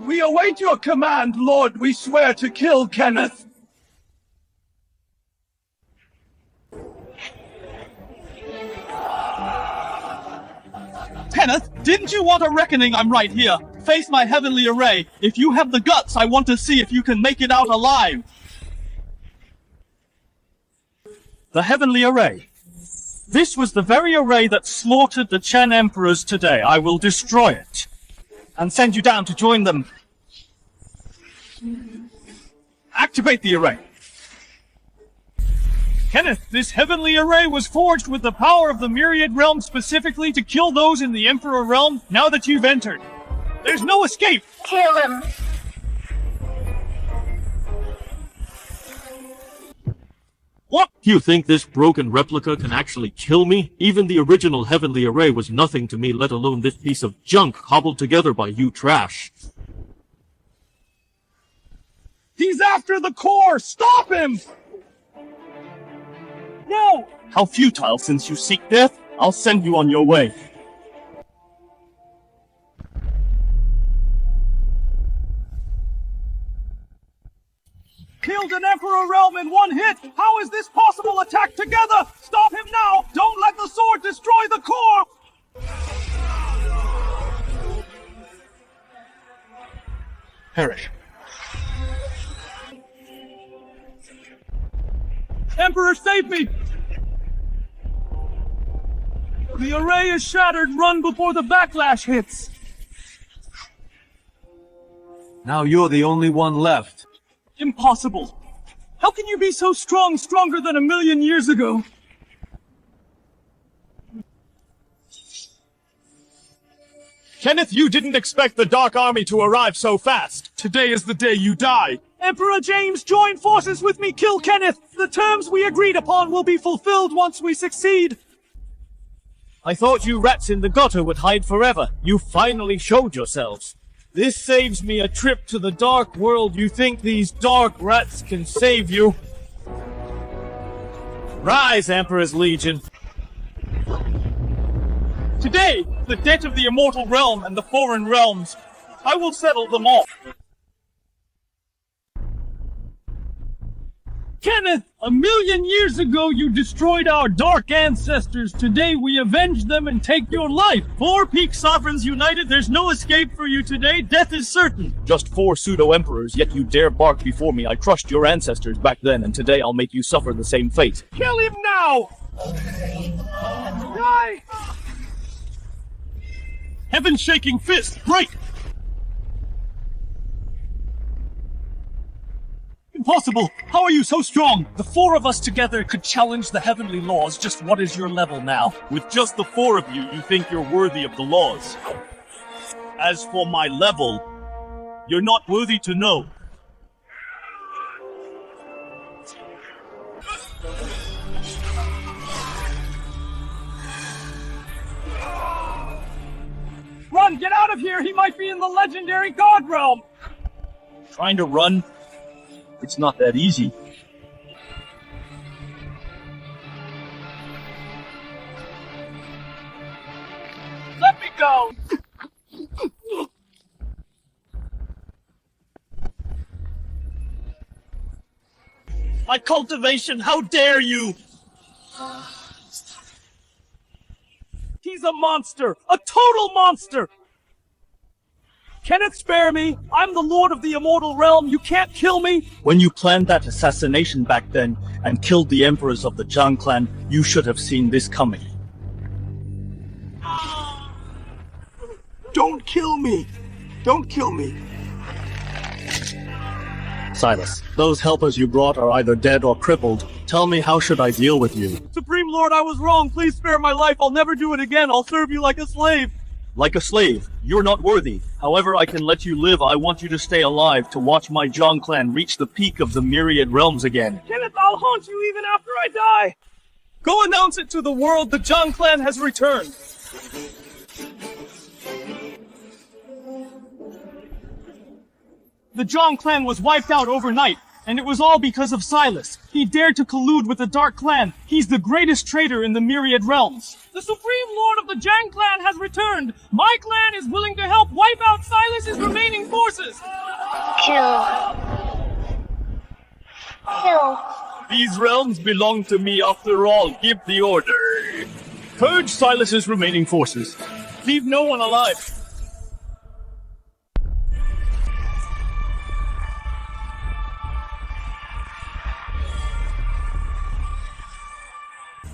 We await your command, Lord. We swear to kill Kenneth. Kenneth, didn't you want a reckoning? I'm right here. Face my heavenly array. If you have the guts, I want to see if you can make it out alive. The Heavenly Array. This was the very array that slaughtered the Chen Emperors today. I will destroy it. and send you down to join them. Activate the array. Kenneth, this heavenly array was forged with the power of the Myriad Realm specifically to kill those in the Emperor Realm now that you've entered. There's no escape! Kill him! What? You think this broken replica can actually kill me? Even the original heavenly array was nothing to me, let alone this piece of junk cobbled together by you trash. He's after the core! Stop him! No! How futile, since you seek death, I'll send you on your way. Killed an Emperor Realm in one hit! How is this possible? Attack together! Stop him now! Don't let the sword destroy the core! Perish. Emperor, save me! The array is shattered. Run before the backlash hits. Now you're the only one left. Impossible. How can you be so strong, stronger than 1,000,000 years ago? Kenneth, you didn't expect the Dark Army to arrive so fast. Today is the day you die. Emperor James, join forces with me, kill Kenneth! The terms we agreed upon will be fulfilled once we succeed! I thought you rats in the gutter would hide forever. You finally showed yourselves. This saves me a trip to the dark world. You think these dark rats can save you? Rise, Emperor's Legion. Today, the debt of the Immortal Realm and the foreign realms, I will settle them all. Kenneth, 1,000,000 years ago you destroyed our dark ancestors. Today we avenge them and take your life. 4 peak sovereigns united, there's no escape for you today. Death is certain. Just 4 pseudo-emperors, yet you dare bark before me. I crushed your ancestors back then, and today I'll make you suffer the same fate. Kill him now! Die! Heaven-shaking fist, break! Impossible! How are you so strong? The 4 of us together could challenge the heavenly laws. Just what is your level now? With just the 4 of you, you think you're worthy of the laws. As for my level, you're not worthy to know. Run! Get out of here! He might be in the legendary God Realm! Trying to run? It's not that easy. Let me go! My cultivation, how dare you! He's a monster! A total monster! Kenneth, spare me! I'm the Lord of the Immortal Realm, you can't kill me! When you planned that assassination back then, and killed the emperors of the Jiang clan, you should have seen this coming. Don't kill me! Don't kill me! Silas, those helpers you brought are either dead or crippled. Tell me, how should I deal with you? Supreme Lord, I was wrong. Please spare my life. I'll never do it again. I'll serve you like a slave. Like a slave, you're not worthy. However I can let you live, I want you to stay alive to watch my Jiang clan reach the peak of the Myriad Realms again. Kenneth, I'll haunt you even after I die. Go announce it to the world. The Jiang clan has returned. The Jiang clan was wiped out overnight, and it was all because of Silas. He dared to collude with the Dark Clan. He's the greatest traitor in the Myriad Realms. The Supreme Lord of the Jiang clan has returned. My clan is willing to help wipe out Silas's remaining forces. Kill. Kill. These realms belong to me after all. Give the order. Purge Silas's remaining forces. Leave no one alive.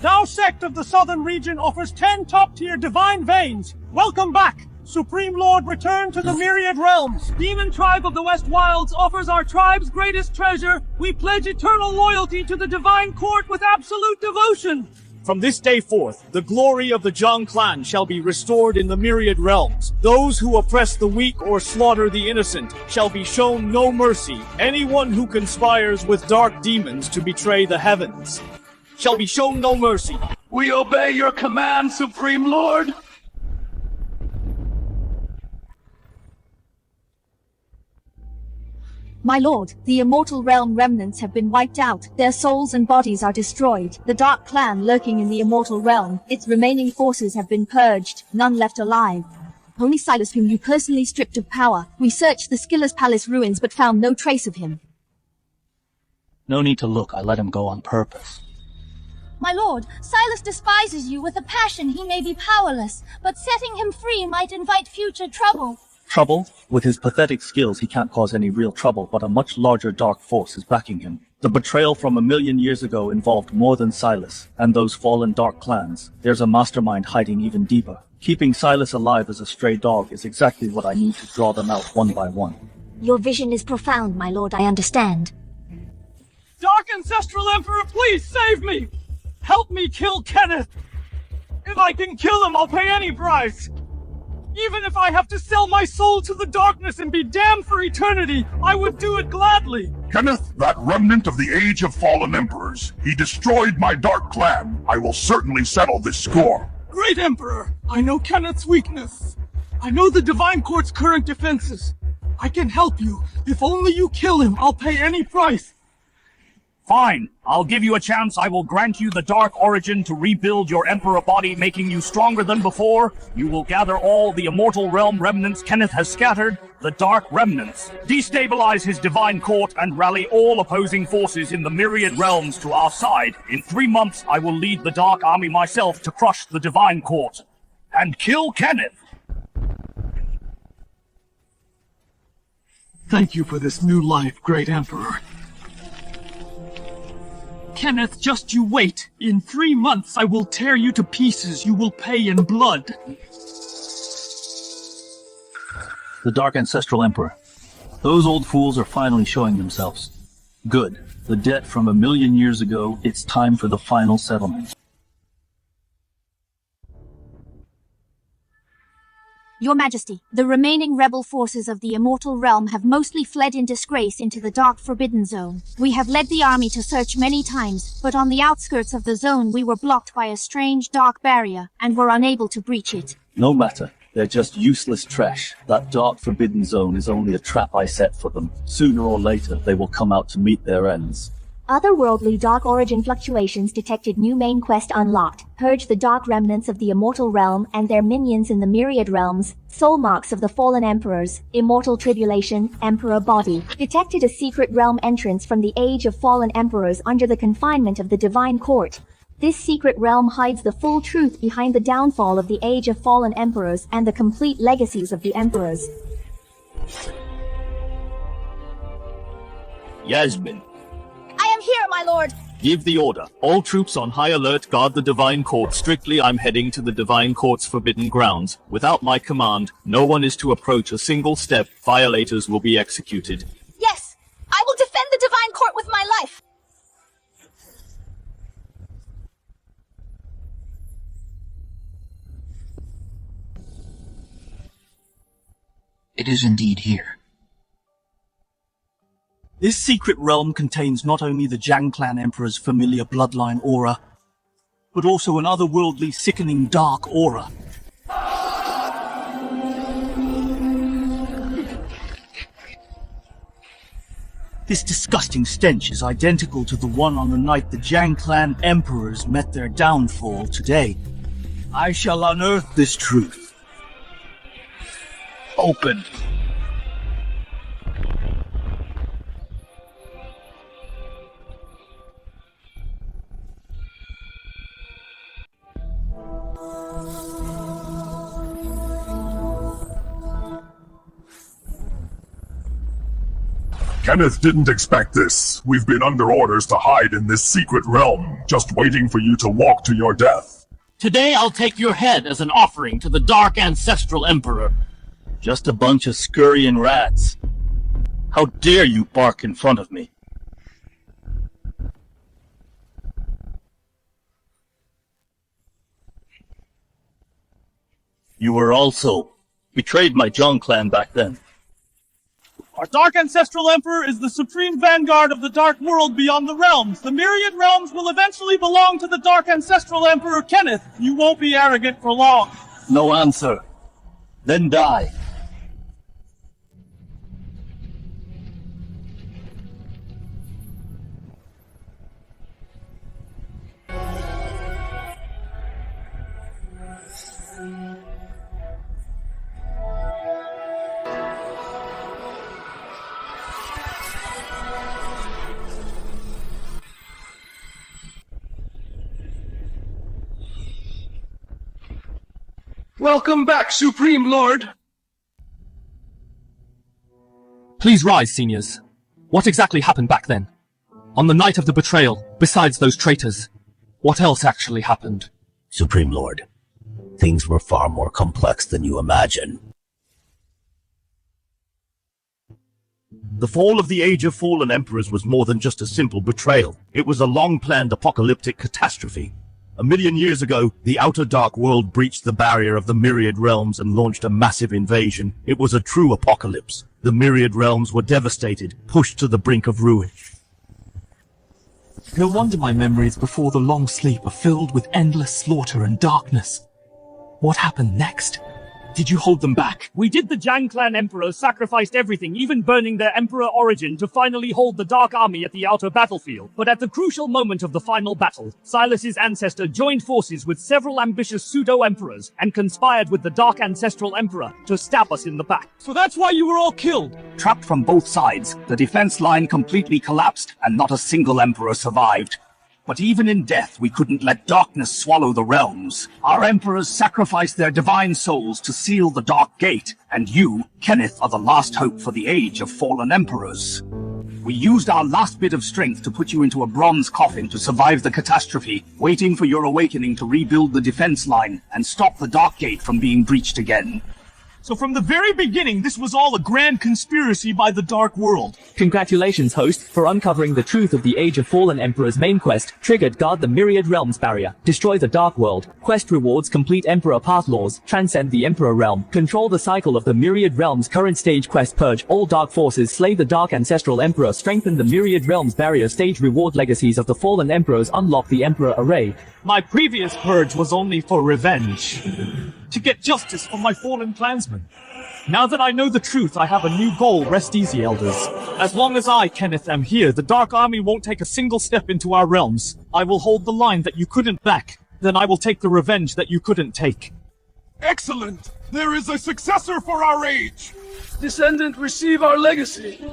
Thou sect of the southern region offers 10 top-tier divine veins. Welcome back. Supreme Lord, return to the myriad realms. Demon tribe of the West Wilds offers our tribe's greatest treasure. We pledge eternal loyalty to the divine court with absolute devotion. From this day forth, the glory of the Jiang clan shall be restored in the myriad realms. Those who oppress the weak or slaughter the innocent shall be shown no mercy. Anyone who conspires with dark demons to betray the heavens shall be shown no mercy. We obey your command, Supreme Lord. My lord, the Immortal Realm remnants have been wiped out. Their souls and bodies are destroyed. The Dark Clan lurking in the Immortal Realm, its remaining forces have been purged, none left alive. Only Silas, whom you personally stripped of power. We searched the Skiller's Palace ruins but found no trace of him. No need to look, I let him go on purpose. My lord, Silas despises you with a passion he may be powerless, but setting him free might invite future trouble. Trouble? With his pathetic skills, he can't cause any real trouble, but a much larger dark force is backing him. The betrayal from 1,000,000 years ago involved more than Silas and those fallen dark clans. There's a mastermind hiding even deeper. Keeping Silas alive as a stray dog is exactly what I need to draw them out one by one. Your vision is profound, my lord, I understand. Dark Ancestral Emperor, please save me! Help me kill Kenneth! If I can kill him, I'll pay any price! Even if I have to sell my soul to the darkness and be damned for eternity, I would do it gladly! Kenneth, that remnant of the Age of Fallen Emperors. He destroyed my dark clan. I will certainly settle this score. Great Emperor, I know Kenneth's weakness. I know the Divine Court's current defenses. I can help you. If only you kill him, I'll pay any price. Fine. I'll give you a chance. I will grant you the Dark Origin to rebuild your Emperor body, making you stronger than before. You will gather all the Immortal Realm remnants Kenneth has scattered, the Dark Remnants. Destabilize his Divine Court and rally all opposing forces in the myriad realms to our side. In 3 months, I will lead the Dark Army myself to crush the Divine Court. And kill Kenneth! Thank you for this new life, Great Emperor. Kenneth, just you wait. In 3 months, I will tear you to pieces. You will pay in blood. The Dark Ancestral Emperor. Those old fools are finally showing themselves. Good. The debt from 1,000,000 years ago, it's time for the final settlement. Your Majesty, the remaining rebel forces of the Immortal Realm have mostly fled in disgrace into the Dark Forbidden Zone. We have led the army to search many times, but on the outskirts of the zone we were blocked by a strange dark barrier, and were unable to breach it. No matter. They're just useless trash. That Dark Forbidden Zone is only a trap I set for them. Sooner or later, they will come out to meet their ends. Otherworldly Dark Origin fluctuations detected. New main quest unlocked. Purge the dark remnants of the Immortal Realm and their minions in the myriad realms. Soul marks of the fallen emperors. Immortal tribulation. Emperor body. Detected a secret realm entrance from the Age of Fallen Emperors under the confinement of the Divine Court. This secret realm hides the full truth behind the downfall of the Age of Fallen Emperors and the complete legacies of the emperors. Yasmin, I am here, my lord! give the order. All troops on high alert, guard the Divine Court strictly. I'm heading to the Divine Court's forbidden grounds. Without my command, no one is to approach a single step. Violators will be executed. Yes! I will defend the Divine Court with my life! It is indeed here. This secret realm contains not only the Jiang Clan Emperor's familiar bloodline aura, but also an otherworldly, sickening dark aura. This disgusting stench is identical to the one on the night the Jiang Clan Emperors met their downfall today. I shall unearth this truth. Open. Kenneth didn't expect this. We've been under orders to hide in this secret realm, just waiting for you to walk to your death. Today I'll take your head as an offering to the Dark Ancestral Emperor. Just a bunch of scurrying rats. How dare you bark in front of me? You were also betrayed my Jiang clan back then. Our Dark Ancestral Emperor is the supreme vanguard of the Dark World beyond the realms. The myriad realms will eventually belong to the Dark Ancestral Emperor Kenneth. You won't be arrogant for long. No answer. Then die. Welcome back, Supreme Lord! Please rise, seniors. What exactly happened back then? On the night of the betrayal, besides those traitors, what else actually happened? Supreme Lord, things were far more complex than you imagine. The fall of the Age of Fallen Emperors was more than just a simple betrayal. It was a long-planned apocalyptic catastrophe. 1,000,000 years ago, the outer dark world breached the barrier of the myriad realms and launched a massive invasion. It was a true apocalypse. The myriad realms were devastated, pushed to the brink of ruin. No wonder my memories before the long sleep are filled with endless slaughter and darkness. What happened next? Did you hold them back? We did. The Jiang clan emperors sacrificed everything, even burning their emperor origin, to finally hold the Dark Army at the outer battlefield. But at the crucial moment of the final battle, Silas's ancestor joined forces with several ambitious pseudo-emperors and conspired with the Dark Ancestral Emperor to stab us in the back. So that's why you were all killed? Trapped from both sides, the defense line completely collapsed and not a single emperor survived. But even in death, we couldn't let darkness swallow the realms. Our emperors sacrificed their divine souls to seal the Dark Gate, and you, Kenneth, are the last hope for the Age of Fallen Emperors. We used our last bit of strength to put you into a bronze coffin to survive the catastrophe, waiting for your awakening to rebuild the defense line and stop the Dark Gate from being breached again. So from the very beginning, this was all a grand conspiracy by the Dark World. Congratulations, host, for uncovering the truth of the Age of Fallen Emperor's main quest. Triggered: guard the Myriad Realms barrier, destroy the Dark World. Quest rewards: complete Emperor path laws, transcend the Emperor realm, control the cycle of the Myriad Realms. Current stage quest: purge all dark forces, slay the Dark Ancestral Emperor, strengthen the Myriad Realms barrier. Stage reward: legacies of the fallen emperors, unlock the Emperor array. My previous purge was only for revenge. To get justice for my fallen clansmen. Now that I know the truth, I have a new goal. Rest easy, elders. As long as I, Kenneth, am here, the Dark Army won't take a single step into our realms. I will hold the line that you couldn't back. Then I will take the revenge that you couldn't take. Excellent! There is a successor for our age! Descendant, receive our legacy!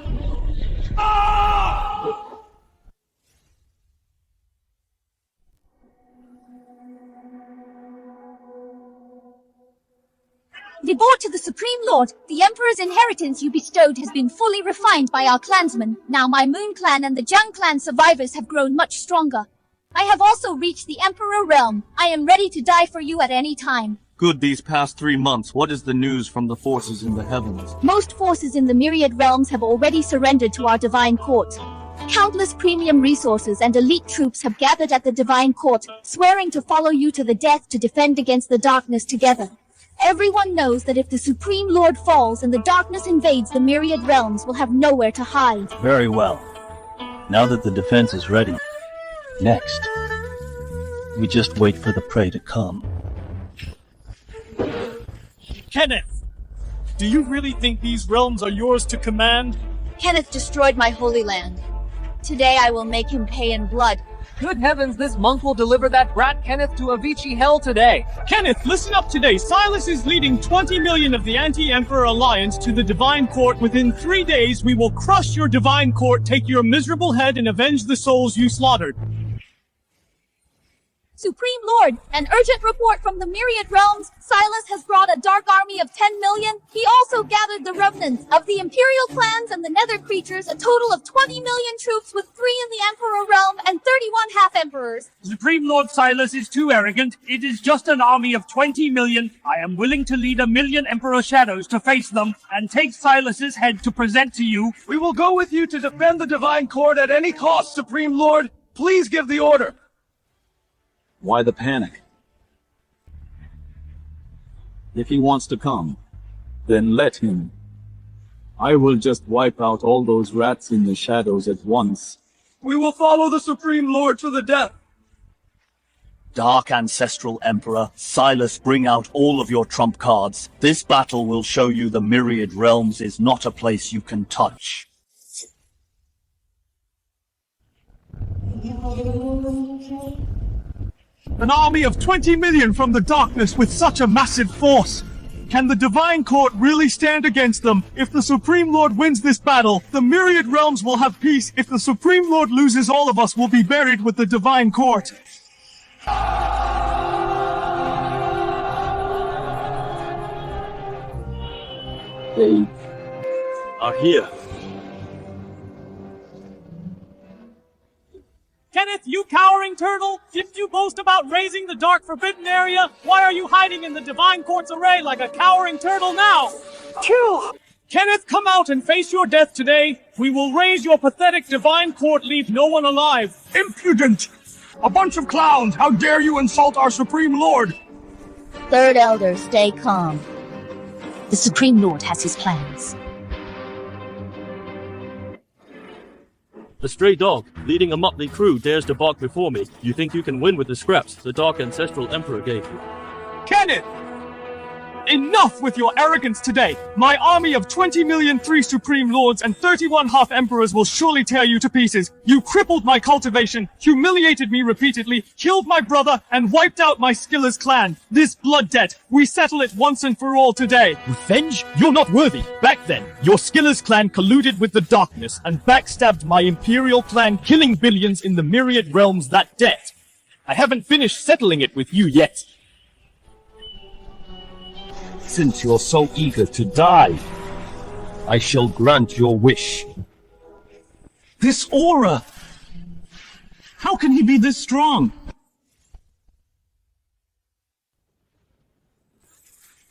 Ah! Devote to the Supreme Lord, the Emperor's inheritance you bestowed has been fully refined by our clansmen. Now my Moon Clan and the Jiang Clan survivors have grown much stronger. I have also reached the Emperor realm. I am ready to die for you at any time. Good these past 3 months. What is the news from the forces in the heavens? Most forces in the myriad realms have already surrendered to our divine court. Countless premium resources and elite troops have gathered at the divine court, swearing to follow you to the death to defend against the darkness together. Everyone knows that if the Supreme Lord falls and the darkness invades the myriad realms, we'll have nowhere to hide. Very well. Now that the defense is ready, next, we just wait for the prey to come. Kenneth! Do you really think these realms are yours to command? Kenneth destroyed my holy land. Today I will make him pay in blood. Good heavens, this monk will deliver that brat Kenneth to Avicii hell today. Kenneth, listen up today. Silas is leading 20 million of the Anti-Emperor Alliance to the Divine Court. Within 3 days, we will crush your Divine Court, take your miserable head, and avenge the souls you slaughtered. Supreme Lord, an urgent report from the Myriad Realms. Silas has brought a dark army of 10 million. He also gathered the remnants of the Imperial clans and the Nether creatures, a total of 20 million troops with 3 in the Emperor Realm and 31 half-emperors. Supreme Lord Silas is too arrogant. It is just an army of 20 million. I am willing to lead 1,000,000 Emperor Shadows to face them and take Silas's head to present to you. We will go with you to defend the Divine Court at any cost, Supreme Lord. Please give the order. Why the panic? If he wants to come, then let him. I will just wipe out all those rats in the shadows at once. We will follow the Supreme Lord to the death. Dark Ancestral Emperor, Silas, bring out all of your trump cards. This battle will show you the Myriad Realms is not a place you can touch. An army of 20 million from the darkness with such a massive force. Can the Divine Court really stand against them? If the Supreme Lord wins this battle, the Myriad Realms will have peace. If the Supreme Lord loses, all of us will be buried with the Divine Court. They are here. Kenneth, you cowering turtle! Didn't you boast about raising the dark forbidden area? Why are you hiding in the Divine Court's array like a cowering turtle now? Kill! Kenneth, come out and face your death today. We will raise your pathetic Divine Court, leave no one alive. Impudent! A bunch of clowns! How dare you insult our Supreme Lord! Third Elder, stay calm. The Supreme Lord has his plans. A stray dog, leading a motley crew, dares to bark before me. You think you can win with the scraps the Dark Ancestral Emperor gave you? Kenneth! Enough with your arrogance today! My army of 20 million 3 Supreme Lords and 31 half-emperors will surely tear you to pieces. You crippled my cultivation, humiliated me repeatedly, killed my brother, and wiped out my Skiller's clan. This blood debt, we settle it once and for all today. Revenge? You're not worthy. Back then, your Skiller's clan colluded with the darkness and backstabbed my Imperial clan, killing billions in the Myriad Realms. That debt. I haven't finished settling it with you yet. Since you're so eager to die, I shall grant your wish. This aura! How can he be this strong?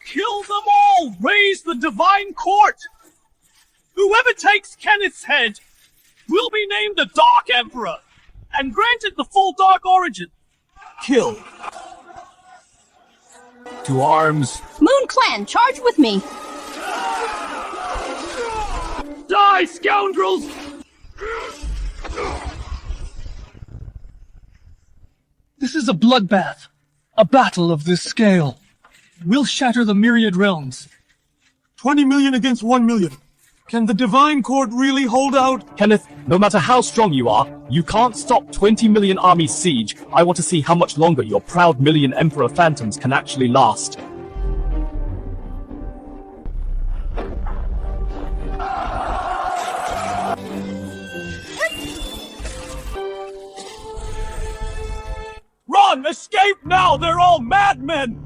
Kill them all! Raise the Divine Court! Whoever takes Kenneth's head will be named the Dark Emperor and granted the full Dark Origin. Kill. To arms. Moon Clan, charge with me! Die, scoundrels! This is a bloodbath. A battle of this scale. We'll shatter the Myriad Realms. 20 million against 1 million. Can the Divine Court really hold out? Kenneth, no matter how strong you are, you can't stop 20 million army siege. I want to see how much longer your proud million Emperor Phantoms can actually last. Run! Escape now! They're all madmen!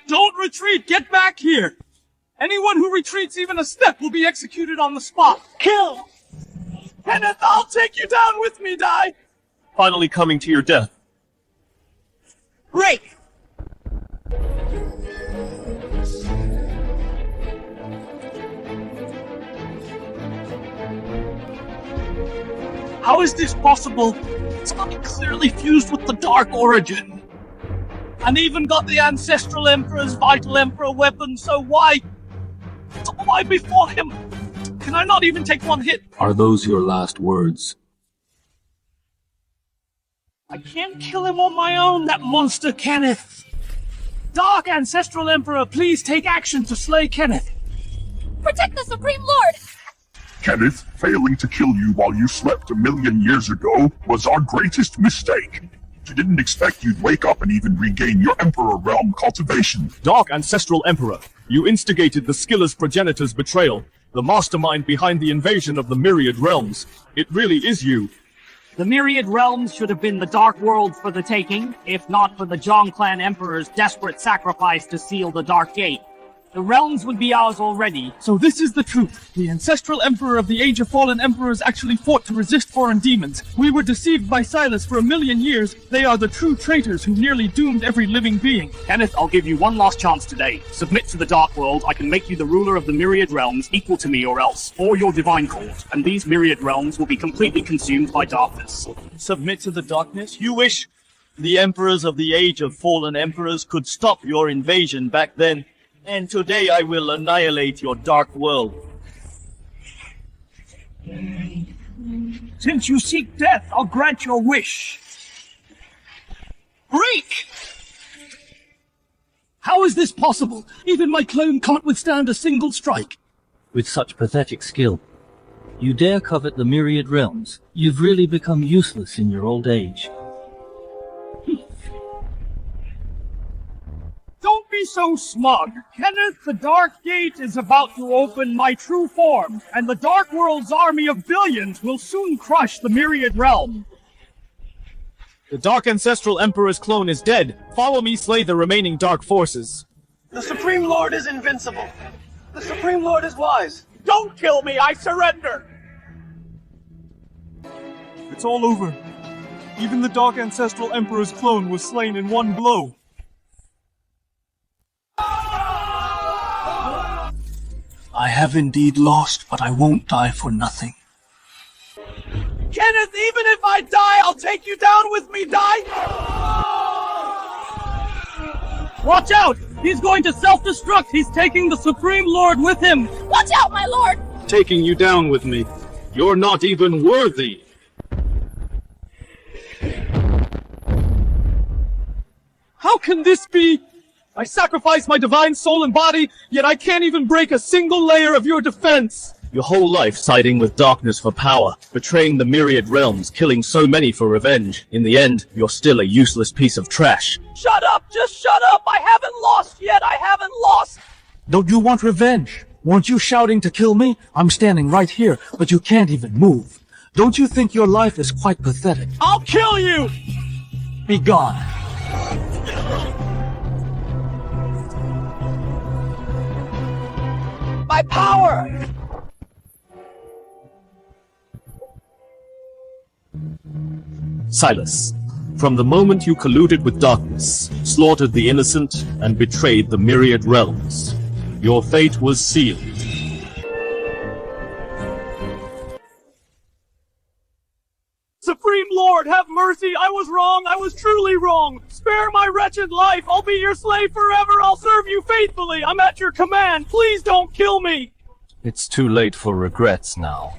Don't retreat! Get back here! Anyone who retreats even a step will be executed on the spot! Kill! Kenneth, I'll take you down with me, Die! Finally coming to your death. Break! How is this possible? It's clearly fused with the Dark Origin. And even got the Ancestral Emperor's Vital Emperor weapon, so why before him? Can I not even take one hit? Are those your last words? I can't kill him on my own, that monster Kenneth! Dark Ancestral Emperor, please take action to slay Kenneth! Protect the Supreme Lord! Kenneth, failing to kill you while you slept 1,000,000 years ago was our greatest mistake. We didn't expect you'd wake up and even regain your Emperor Realm cultivation. Dark Ancestral Emperor, you instigated the Skiller's progenitor's betrayal. The mastermind behind the invasion of the Myriad Realms. It really is you. The Myriad Realms should have been the Dark World for the taking, if not for the Jiang Clan Emperor's desperate sacrifice to seal the Dark Gate. The realms would be ours already. So this is the truth. The ancestral emperor of the Age of Fallen Emperors actually fought to resist foreign demons. We were deceived by Silas for 1,000,000 years. They are the true traitors who nearly doomed every living being. Kenneth, I'll give you one last chance today. Submit to the Dark World. I can make you the ruler of the Myriad Realms, equal to me or else, or your divine court, and these Myriad Realms will be completely consumed by darkness. Submit to the darkness? You wish the emperors of the Age of Fallen Emperors could stop your invasion back then, and today I will annihilate your dark world. Since you seek death, I'll grant your wish. Break! How is this possible? Even my clone can't withstand a single strike. With such pathetic skill, you dare covet the Myriad Realms. You've really become useless in your old age. Don't be so smug. Kenneth, the Dark Gate is about to open my true form, and the Dark World's army of billions will soon crush the Myriad Realm. The Dark Ancestral Emperor's clone is dead. Follow me, slay the remaining dark forces. The Supreme Lord is invincible. The Supreme Lord is wise. Don't kill me, I surrender! It's all over. Even the Dark Ancestral Emperor's clone was slain in one blow. I have indeed lost, but I won't die for nothing. Kenneth, even if I die, I'll take you down with me, die! Watch out! He's going to self-destruct! He's taking the Supreme Lord with him! Watch out, my lord! Taking you down with me. You're not even worthy. How can this be? I sacrificed my divine soul and body, yet I can't even break a single layer of your defense! Your whole life siding with darkness for power, betraying the Myriad Realms, killing so many for revenge. In the end, you're still a useless piece of trash. Shut up! Just shut up! I haven't lost yet! I haven't lost! Don't you want revenge? Weren't you shouting to kill me? I'm standing right here, but you can't even move. Don't you think your life is quite pathetic? I'll kill you! Be gone. My power! Silas, from the moment you colluded with darkness, slaughtered the innocent, and betrayed the Myriad Realms, your fate was sealed. Supreme Lord, have mercy! I was wrong! I was truly wrong! Spare my wretched life! I'll be your slave forever! I'll serve you faithfully! I'm at your command! Please don't kill me! It's too late for regrets now.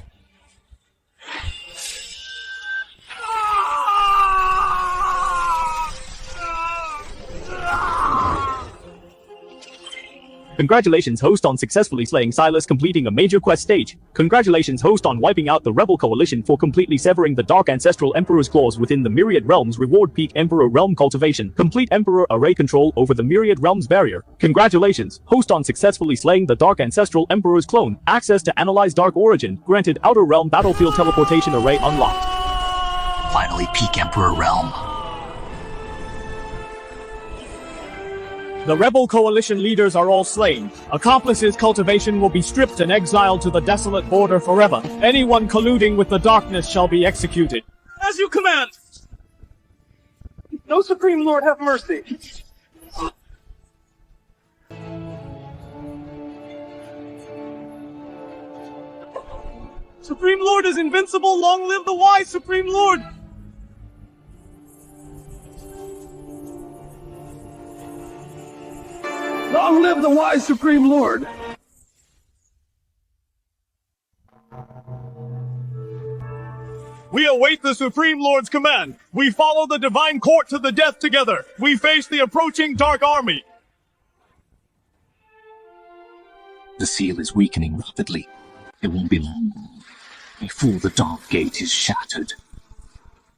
Congratulations, host, on successfully slaying Silas, completing a major quest stage. Congratulations, host, on wiping out the Rebel Coalition for completely severing the Dark Ancestral Emperor's claws within the Myriad Realms. Reward peak Emperor Realm cultivation. Complete Emperor array control over the Myriad Realms barrier. Congratulations, host, on successfully slaying the Dark Ancestral Emperor's clone. Access to analyze Dark Origin. Granted Outer Realm battlefield teleportation array unlocked. Finally, peak Emperor Realm. The Rebel Coalition leaders are all slain. Accomplices' cultivation will be stripped and exiled to the desolate border forever. Anyone colluding with the darkness shall be executed. As you command! No Supreme Lord, have mercy! Supreme Lord is invincible! Long live the wise Supreme Lord! Long live the wise Supreme Lord! We await the Supreme Lord's command. We follow the Divine Court to the death together. We face the approaching Dark Army. The seal is weakening rapidly. It won't be long before the Dark Gate is shattered.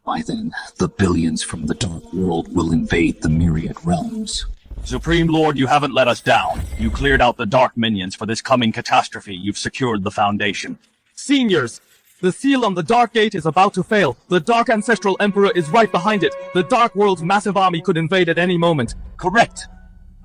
By then, the billions from the Dark World will invade the Myriad Realms. Supreme Lord, you haven't let us down. You cleared out the dark minions for this coming catastrophe. You've secured the foundation. Seniors, the seal on the Dark Gate is about to fail. The Dark Ancestral Emperor is right behind it. The Dark World's massive army could invade at any moment. Correct.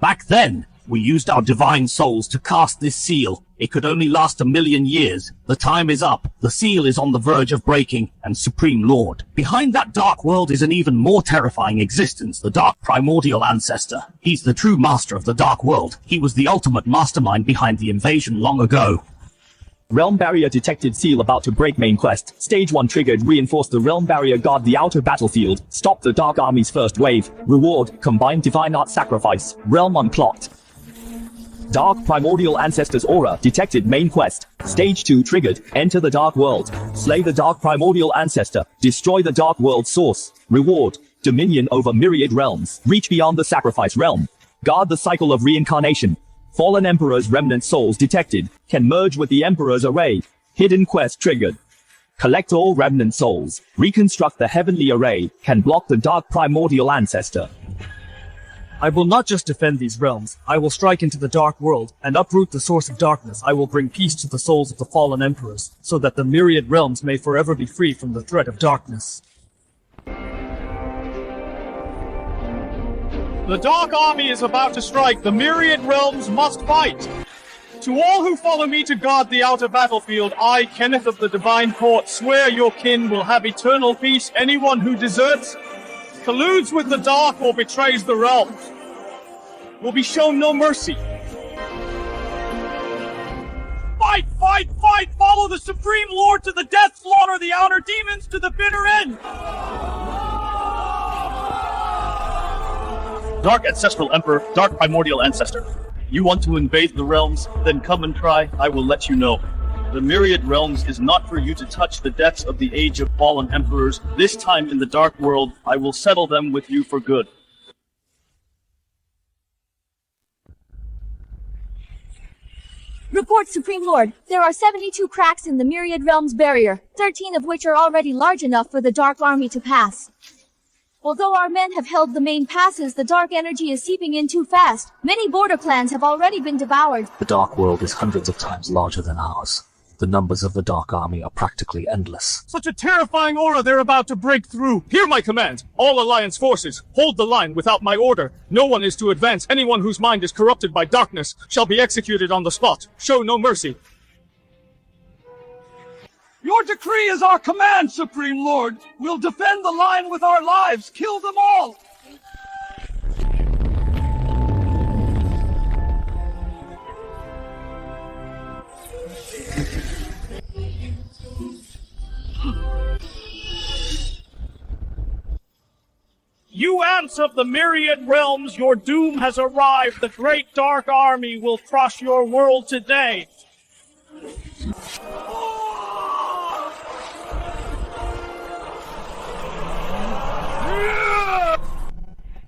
Back then, we used our divine souls to cast this seal. It could only last 1,000,000 years. The time is up. The seal is on the verge of breaking, and Supreme Lord. Behind that dark world is an even more terrifying existence, the Dark Primordial Ancestor. He's the true master of the Dark World. He was the ultimate mastermind behind the invasion long ago. Realm barrier detected, seal about to break, main quest. Stage 1 triggered, reinforce the realm barrier, guard the outer battlefield, stop the Dark Army's first wave. Reward, combined divine art sacrifice. Realm unclocked. Dark Primordial Ancestor's aura detected, main quest. Stage 2 triggered, enter the Dark World. Slay the Dark Primordial Ancestor. Destroy the Dark World source. Reward, dominion over myriad realms. Reach beyond the sacrifice realm. Guard the cycle of reincarnation. Fallen Emperor's remnant souls detected, can merge with the Emperor's array. Hidden quest triggered. Collect all remnant souls. Reconstruct the heavenly array, can block the Dark Primordial Ancestor. I will not just defend these realms, I will strike into the dark world, and uproot the source of darkness. I will bring peace to the souls of the fallen emperors, so that the myriad realms may forever be free from the threat of darkness. The Dark Army is about to strike. The myriad realms must fight. To all who follow me to guard the outer battlefield, I, Kenneth of the Divine Court, swear your kin will have eternal peace. Anyone who deserts, colludes with the dark, or betrays the realms will be shown no mercy. Fight, fight, fight! Follow the Supreme Lord to the death, slaughter the outer demons to the bitter end! Dark Ancestral Emperor, Dark Primordial Ancestor. You want to invade the realms? Then come and try. I will let you know. The myriad realms is not for you to touch. The depths of the age of fallen emperors. This time in the dark world, I will settle them with you for good. Report, Supreme Lord. There are 72 cracks in the myriad realms barrier, 13 of which are already large enough for the Dark Army to pass. Although our men have held the main passes, the dark energy is seeping in too fast. Many border clans have already been devoured. The Dark World is hundreds of times larger than ours. The numbers of the Dark Army are practically endless. Such a terrifying aura they're about to break through. Hear my command. All Alliance forces, hold the line without my order. No one is to advance. Anyone whose mind is corrupted by darkness shall be executed on the spot. Show no mercy. Your decree is our command, Supreme Lord. We'll defend the line with our lives. Kill them all. You ants of the myriad realms, your doom has arrived. The great dark army will crush your world today.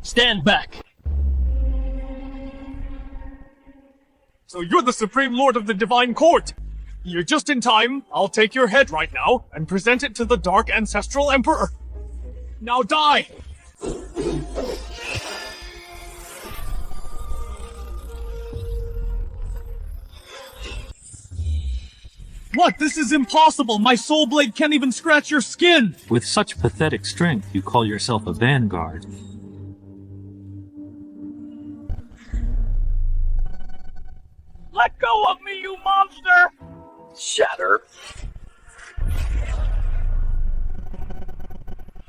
Stand back. So you're the Supreme Lord of the Divine Court. You're just in time. I'll take your head right now and present it to the Dark Ancestral Emperor. Now die! What? This is impossible! My soul blade can't even scratch your skin! With such pathetic strength, you call yourself a vanguard. Let go of me, you monster! Shatter.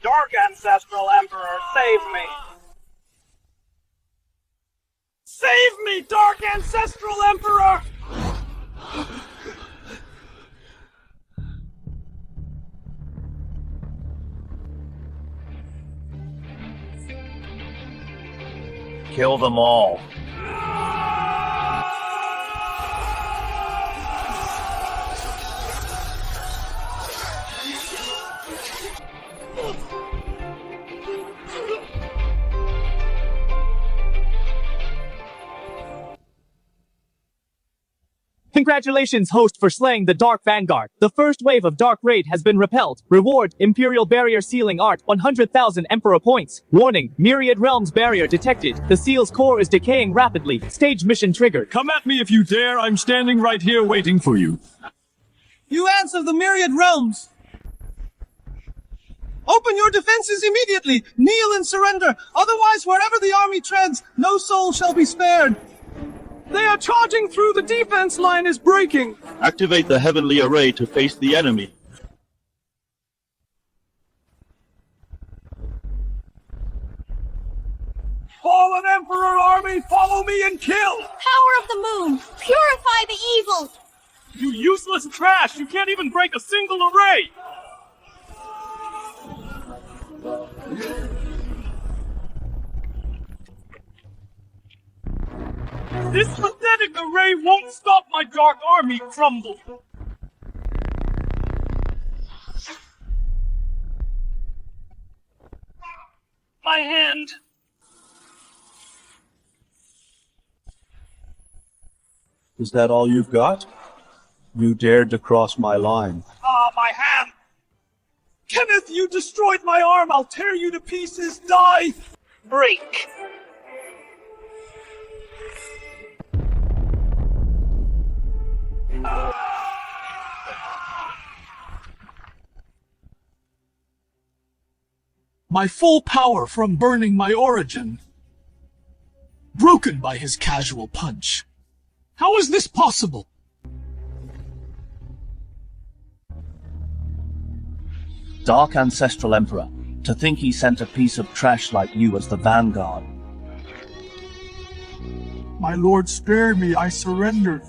Dark Ancestral Emperor, save me! Save me, Dark Ancestral Emperor! Kill them all. Congratulations, host, for slaying the Dark Vanguard. The first wave of Dark Raid has been repelled. Reward, Imperial Barrier Sealing Art, 100,000 Emperor points. Warning, Myriad Realms barrier detected. The seal's core is decaying rapidly. Stage mission triggered. Come at me if you dare. I'm standing right here waiting for you. You ants of the Myriad Realms! Open your defenses immediately! Kneel and surrender! Otherwise, wherever the army treads, no soul shall be spared! They are charging through, the defense line is breaking! Activate the heavenly array to face the enemy. Fallen Emperor army, follow me and kill! Power of the moon, purify the evil! You useless trash! You can't even break a single array! This pathetic array won't stop my dark army crumble! My hand! Is that all you've got? You dared to cross my line. Ah, my hand! Kenneth, you destroyed my arm! I'll tear you to pieces! Die! Break! My full power from burning my origin, broken by his casual punch. How is this possible? Dark Ancestral Emperor, to think he sent a piece of trash like you as the vanguard. My lord, spare me, I surrender.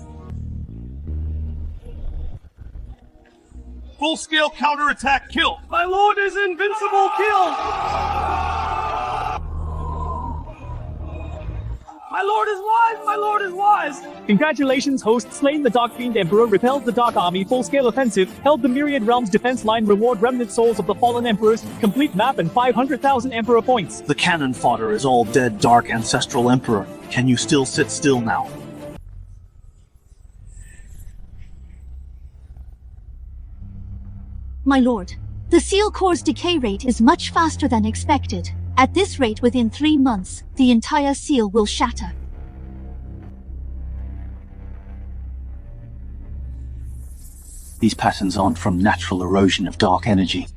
Full-scale counterattack kill! My lord is invincible kill! My lord is wise! My lord is wise! Congratulations, host, slain the Dark Fiend Emperor, repelled the Dark Army, full-scale offensive, held the Myriad Realms defense line, reward remnant souls of the fallen emperors, complete map and 500,000 Emperor points. The cannon fodder is all dead, Dark Ancestral Emperor. Can you still sit still now? My lord, the seal core's decay rate is much faster than expected. At this rate, within 3 months, the entire seal will shatter. These patterns aren't from natural erosion of dark energy.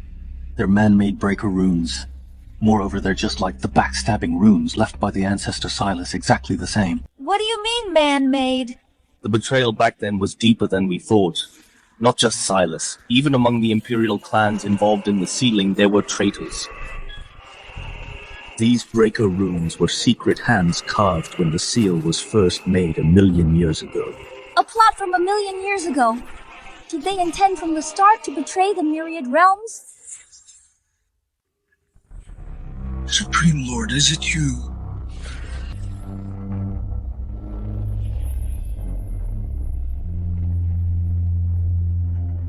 They're man-made breaker runes. Moreover, they're just like the backstabbing runes left by the ancestor Silas, exactly the same. What do you mean, man-made? The betrayal back then was deeper than we thought. Not just Silas. Even among the Imperial clans involved in the sealing, there were traitors. These breaker runes were secret hands carved when the seal was first made 1,000,000 years ago. A plot from 1,000,000 years ago. Did they intend from the start to betray the Myriad Realms? Supreme Lord, is it you?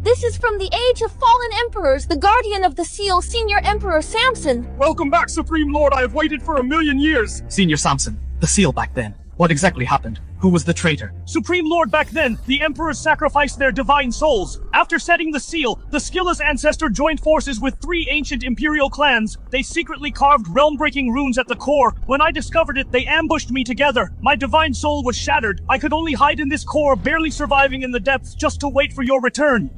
This is from the Age of Fallen Emperors, the Guardian of the Seal, Senior Emperor Samson. Welcome back, Supreme Lord. I have waited for 1,000,000 years. Senior Samson, the seal back then. What exactly happened? Who was the traitor? Supreme Lord, back then, the Emperors sacrificed their divine souls. After setting the seal, the Skilless ancestor joined forces with 3 ancient Imperial clans. They secretly carved realm-breaking runes at the core. When I discovered it, they ambushed me together. My divine soul was shattered. I could only hide in this core, barely surviving in the depths, just to wait for your return.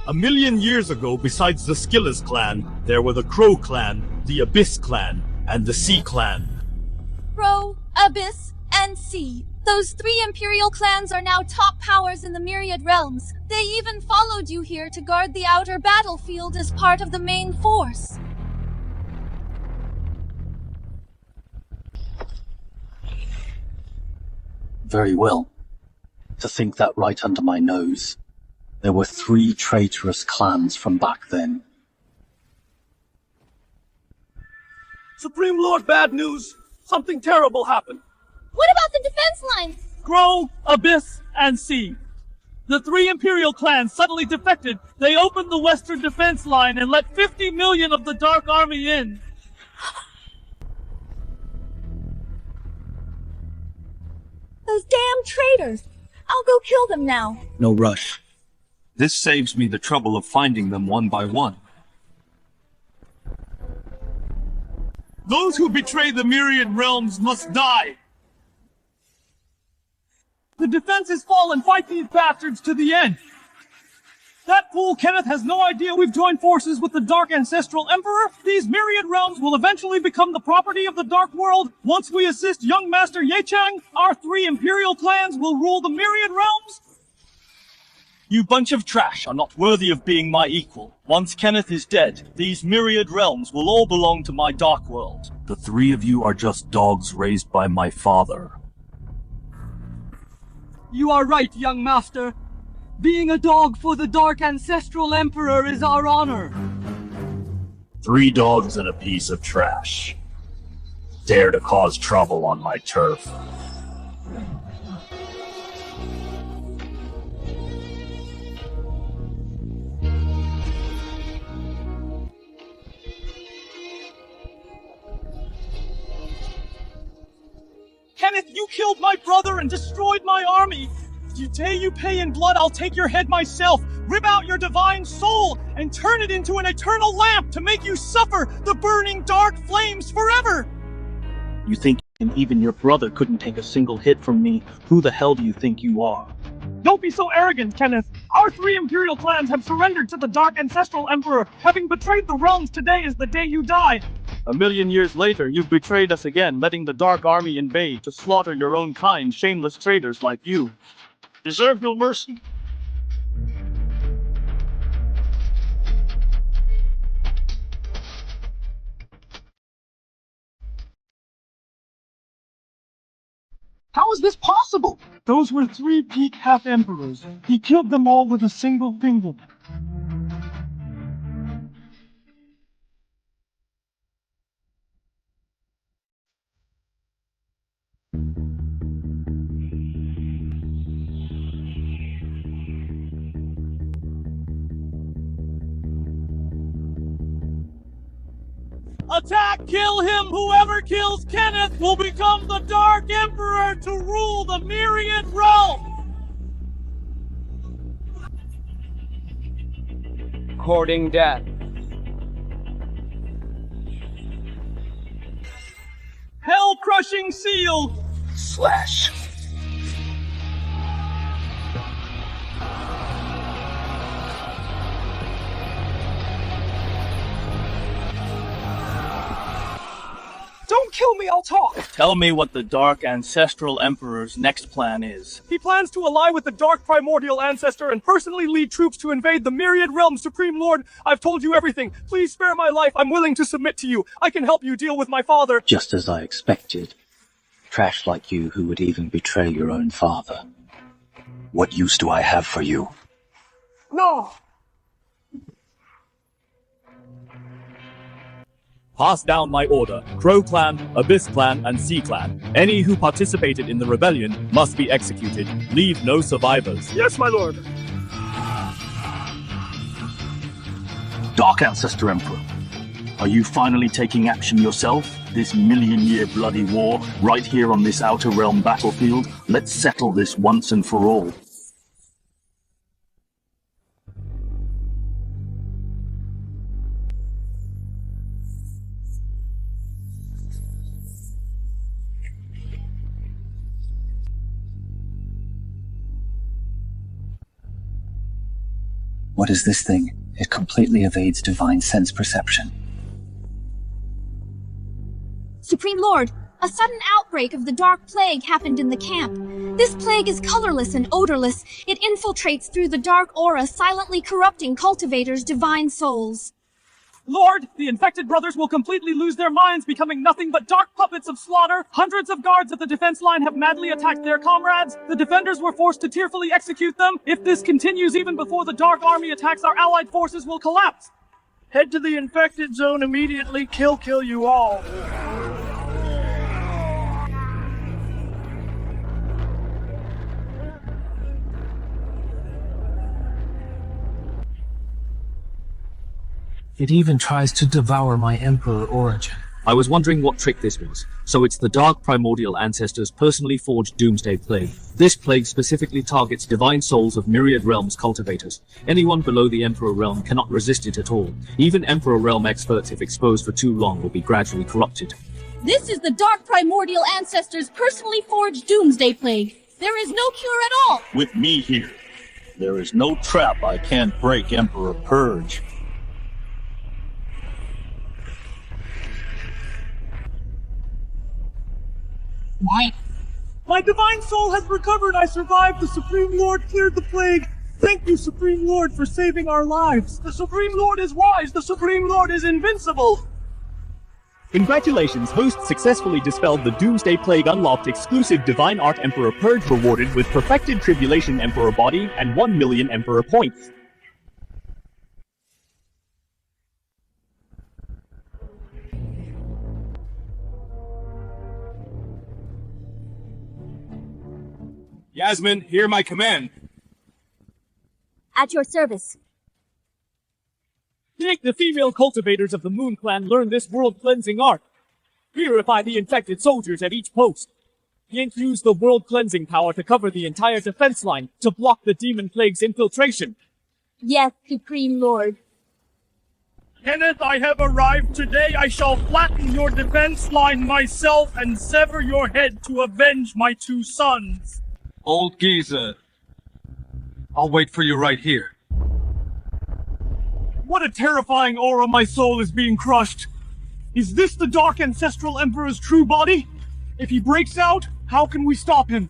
A million years ago, besides the Skilless clan, there were the Crow clan, the Abyss clan, and the Sea clan. Crow, Abyss, and Sea. Those 3 Imperial clans are now top powers in the Myriad Realms. They even followed you here to guard the outer battlefield as part of the main force. Very well. To think that right under my nose. There were 3 traitorous clans from back then. Supreme Lord, bad news. Something terrible happened. What about the defense lines? Crow, Abyss, and Sea. The 3 Imperial clans suddenly defected. They opened the western defense line and let 50 million of the Dark Army in. some traitors. I'll go kill them now. No rush. This saves me the trouble of finding them one by one. Those who betray the myriad realms must die! The defense is fallen. Fight these bastards to the end! That fool Kenneth has no idea we've joined forces with the Dark Ancestral Emperor. These myriad realms will eventually become the property of the Dark World. Once we assist young Master Yechang, our 3 Imperial clans will rule the myriad realms. You bunch of trash are not worthy of being my equal. Once Kenneth is dead, these myriad realms will all belong to my Dark World. The 3 of you are just dogs raised by my father. You are right, young master. Being a dog for the Dark Ancestral Emperor is our honor. 3 dogs and a piece of trash. Dare to cause trouble on my turf. Kenneth, you killed my brother and destroyed my army! Today you pay in blood, I'll take your head myself, rip out your divine soul, and turn it into an eternal lamp to make you suffer the burning dark flames forever! You think even your brother couldn't take a single hit from me? Who the hell do you think you are? Don't be so arrogant, Kenneth! Our 3 Imperial clans have surrendered to the Dark Ancestral Emperor! Having betrayed the realms, today is the day you died! 1,000,000 years later, you've betrayed us again, letting the Dark Army invade to slaughter your own kind, shameless traitors like you. Deserve no mercy. How is this possible? Those were 3 peak half-emperors. He killed them all with a single finger. Attack! Kill him! Whoever kills Kenneth will become the Dark Emperor to rule the myriad realm! Courting death. Hell-crushing seal! Slash. Don't kill me, I'll talk! Tell me what the Dark Ancestral Emperor's next plan is. He plans to ally with the Dark Primordial Ancestor and personally lead troops to invade the Myriad Realm, Supreme Lord. I've told you everything. Please spare my life. I'm willing to submit to you. I can help you deal with my father. Just as I expected. Trash like you who would even betray your own father. What use do I have for you? No! Pass down my order. Crow Clan, Abyss Clan, and Sea Clan. Any who participated in the rebellion must be executed. Leave no survivors. Yes, my lord. Dark Ancestor Emperor, are you finally taking action yourself? This 1,000,000-year bloody war, right here on this Outer Realm battlefield? Let's settle this once and for all. What is this thing? It completely evades divine sense perception. Supreme Lord, a sudden outbreak of the Dark Plague happened in the camp. This plague is colorless and odorless. It infiltrates through the dark aura, silently corrupting cultivators' divine souls. Lord, the infected brothers will completely lose their minds, becoming nothing but dark puppets of slaughter. Hundreds of guards at the defense line have madly attacked their comrades. The defenders were forced to tearfully execute them. If this continues even before the Dark Army attacks, our allied forces will collapse. Head to the infected zone immediately. Kill you all. It even tries to devour my Emperor origin. I was wondering what trick this was. So it's the Dark Primordial Ancestors' personally forged Doomsday Plague. This plague specifically targets divine souls of myriad realms cultivators. Anyone below the Emperor Realm cannot resist it at all. Even Emperor Realm experts, if exposed for too long, will be gradually corrupted. This is the Dark Primordial Ancestors' personally forged Doomsday Plague. There is no cure at all. With me here, there is no trap I can't break, Emperor Purge. What? My divine soul has recovered. I survived. The Supreme Lord cleared the plague. Thank you, Supreme Lord, for saving our lives. The Supreme Lord is wise. The Supreme Lord is invincible. Congratulations, host successfully dispelled the Doomsday Plague, unlocked exclusive Divine Art Emperor Purge, rewarded with perfected Tribulation Emperor Body and 1 million Emperor points. Yasmin, hear my command. At your service. Make the female cultivators of the Moon Clan learn this world-cleansing art. Purify the infected soldiers at each post. Use the world-cleansing power to cover the entire defense line to block the demon plague's infiltration. Yes, Supreme Lord. Kenneth, I have arrived today. I shall flatten your defense line myself and sever your head to avenge my 2 sons. Old geezer. I'll wait for you right here. What a terrifying aura, my soul is being crushed. Is this the Dark Ancestral Emperor's true body? If he breaks out, how can we stop him?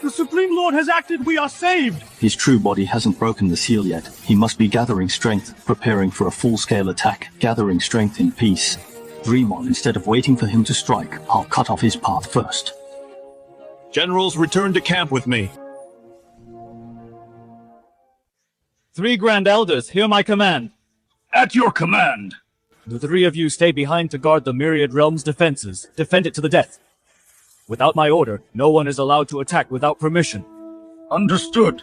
The Supreme Lord has acted. We are saved. His true body hasn't broken the seal yet. He must be gathering strength, preparing for a full-scale attack, gathering strength in peace. Dream on, instead of waiting for him to strike, I'll cut off his path first. Generals, return to camp with me. 3 Grand Elders, hear my command. At your command. The 3 of you stay behind to guard the Myriad Realm's defenses. Defend it to the death. Without my order, no one is allowed to attack without permission. Understood.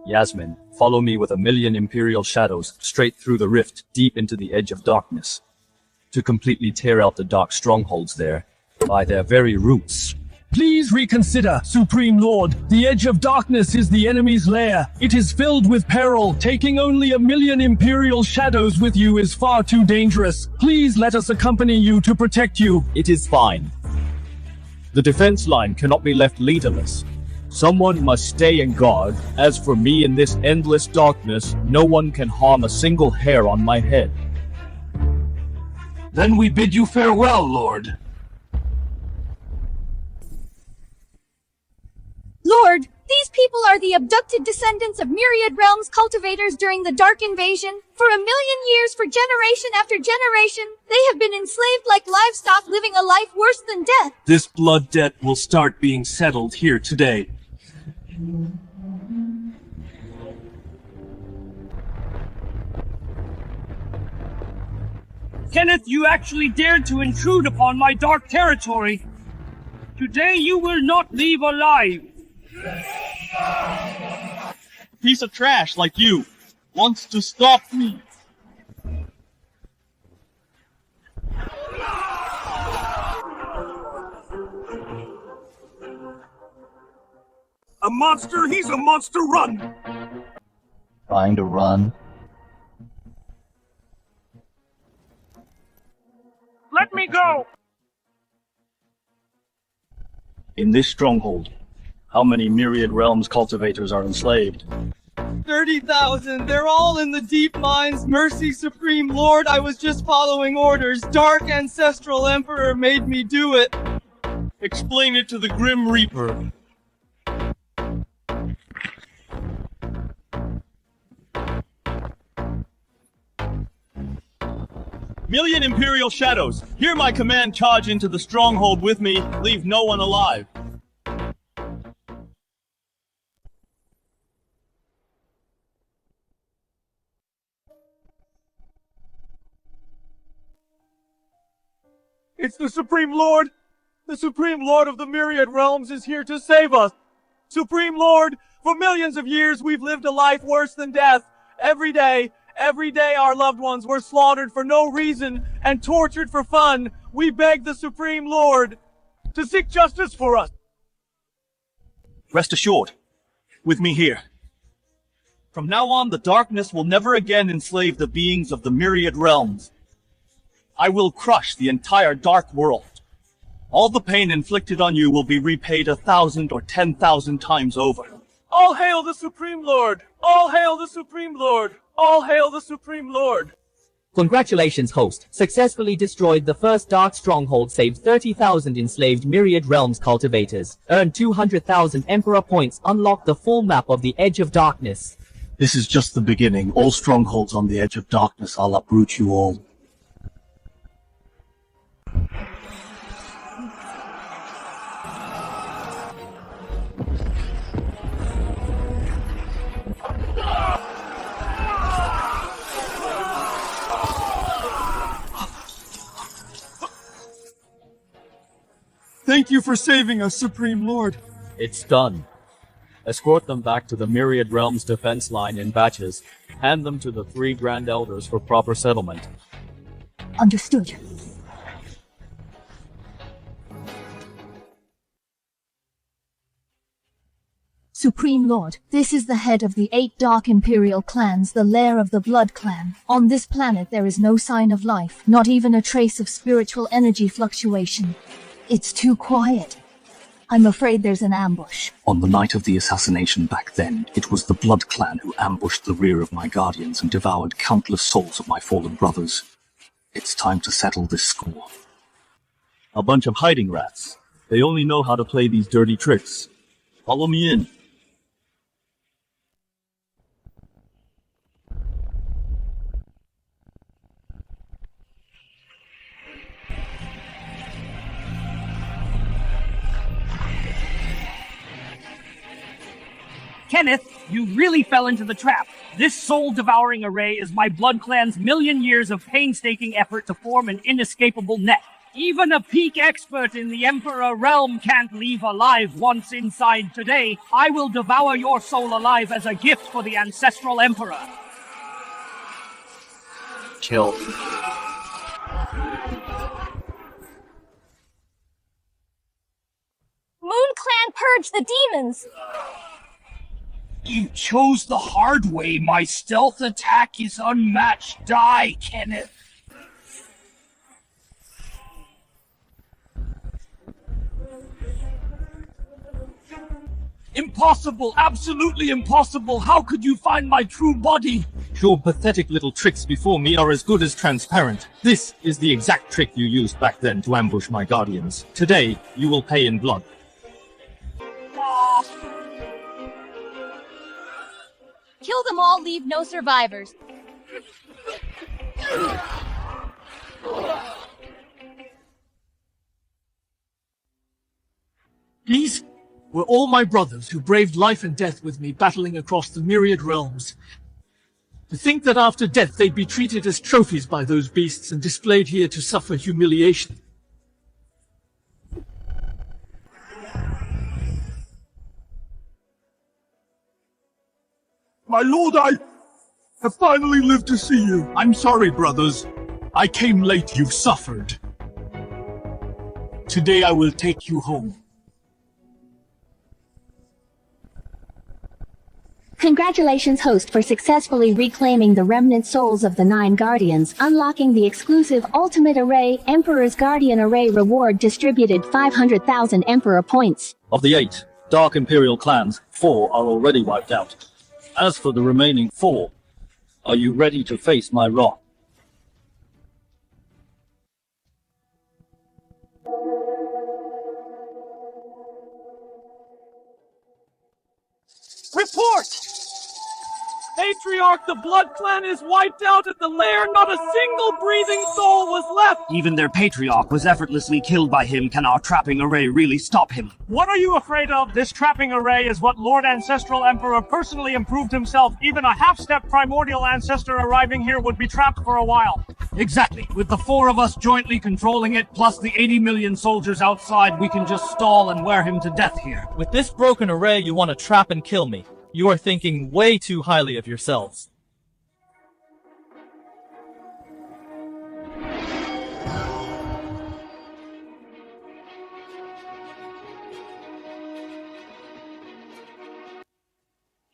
Yasmin, follow me with 1 million Imperial Shadows straight through the rift, deep into the edge of darkness. To completely tear out the dark strongholds there, by their very roots. Please reconsider, Supreme Lord. The edge of darkness is the enemy's lair. It is filled with peril. Taking only 1 million Imperial Shadows with you is far too dangerous. Please let us accompany you to protect you. It is fine. The defense line cannot be left leaderless. Someone must stay and guard. As for me in this endless darkness, no one can harm a single hair on my head. Then we bid you farewell, Lord. Lord, these people are the abducted descendants of Myriad Realms cultivators during the Dark Invasion. For 1 million years, for generation after generation, they have been enslaved like livestock, living a life worse than death. This blood debt will start being settled here today. Kenneth, you actually dared to intrude upon my dark territory. Today you will not leave alive. Piece of trash like you wants to stop me. A monster, he's a monster, run! Trying to run? Let me go! In this stronghold, how many Myriad Realms cultivators are enslaved? 30,000. They're all in the deep mines. Mercy, Supreme Lord. I was just following orders. Dark Ancestral Emperor made me do it. Explain it to the Grim Reaper. Million Imperial Shadows, hear my command, charge into the stronghold with me, leave no one alive. It's the Supreme Lord. The Supreme Lord of the Myriad Realms is here to save us. Supreme Lord, for millions of years we've lived a life worse than death. Every day our loved ones were slaughtered for no reason and tortured for fun. We beg the Supreme Lord to seek justice for us. Rest assured, with me here. From now on, the darkness will never again enslave the beings of the Myriad Realms. I will crush the entire dark world. All the pain inflicted on you will be repaid 1,000 or 10,000 times over. All hail the Supreme Lord! All hail the Supreme Lord! All hail the Supreme Lord! Congratulations, host. Successfully destroyed the first dark stronghold, saved 30,000 enslaved Myriad Realms cultivators, earned 200,000 Emperor points, unlocked the full map of the Edge of Darkness. This is just the beginning. All strongholds on the edge of darkness, I'll uproot you all. Thank you for saving us, Supreme Lord. It's done. Escort them back to the Myriad Realms defense line in batches. Hand them to the 3 Grand Elders for proper settlement. Understood. Supreme Lord, this is the head of the 8 Dark Imperial Clans, the lair of the Blood Clan. On this planet there is no sign of life, not even a trace of spiritual energy fluctuation. It's too quiet. I'm afraid there's an ambush. On the night of the assassination back then, it was the Blood Clan who ambushed the rear of my guardians and devoured countless souls of my fallen brothers. It's time to settle this score. A bunch of hiding rats. They only know how to play these dirty tricks. Follow me in. Kenneth, you really fell into the trap. This soul-devouring array is my Blood Clan's million years of painstaking effort to form an inescapable net. Even a peak expert in the Emperor Realm can't leave alive once inside. Today, I will devour your soul alive as a gift for the Ancestral Emperor. Kill. Moon Clan purge the demons! You chose the hard way. My stealth attack is unmatched. Die, Kenneth. Impossible! Absolutely impossible! How could you find my true body? Your pathetic little tricks before me are as good as transparent. This is the exact trick you used back then to ambush my guardians. Today, you will pay in blood. Kill them all, leave no survivors. These were all my brothers who braved life and death with me, battling across the Myriad Realms. To think that after death they'd be treated as trophies by those beasts and displayed here to suffer humiliation. My lord, I have finally lived to see you. I'm sorry, brothers. I came late, you've suffered. Today I will take you home. Congratulations, host, for successfully reclaiming the remnant souls of the 9 Guardians, unlocking the exclusive Ultimate Array Emperor's Guardian Array reward distributed 500,000 Emperor points. Of the 8 Dark Imperial Clans, 4 are already wiped out. As for the remaining 4, are you ready to face my wrath? Report! Patriarch, the Blood Clan is wiped out at the lair. Not a single breathing soul was left. Even their patriarch was effortlessly killed by him. Can our trapping array really stop him? What are you afraid of? This trapping array is what Lord Ancestral Emperor personally improved himself. Even a half-step primordial ancestor arriving here would be trapped for a while. Exactly. With the 4 of us jointly controlling it, plus the 80 million soldiers outside, we can just stall and wear him to death here. With this broken array, you want to trap and kill me. You are thinking way too highly of yourselves.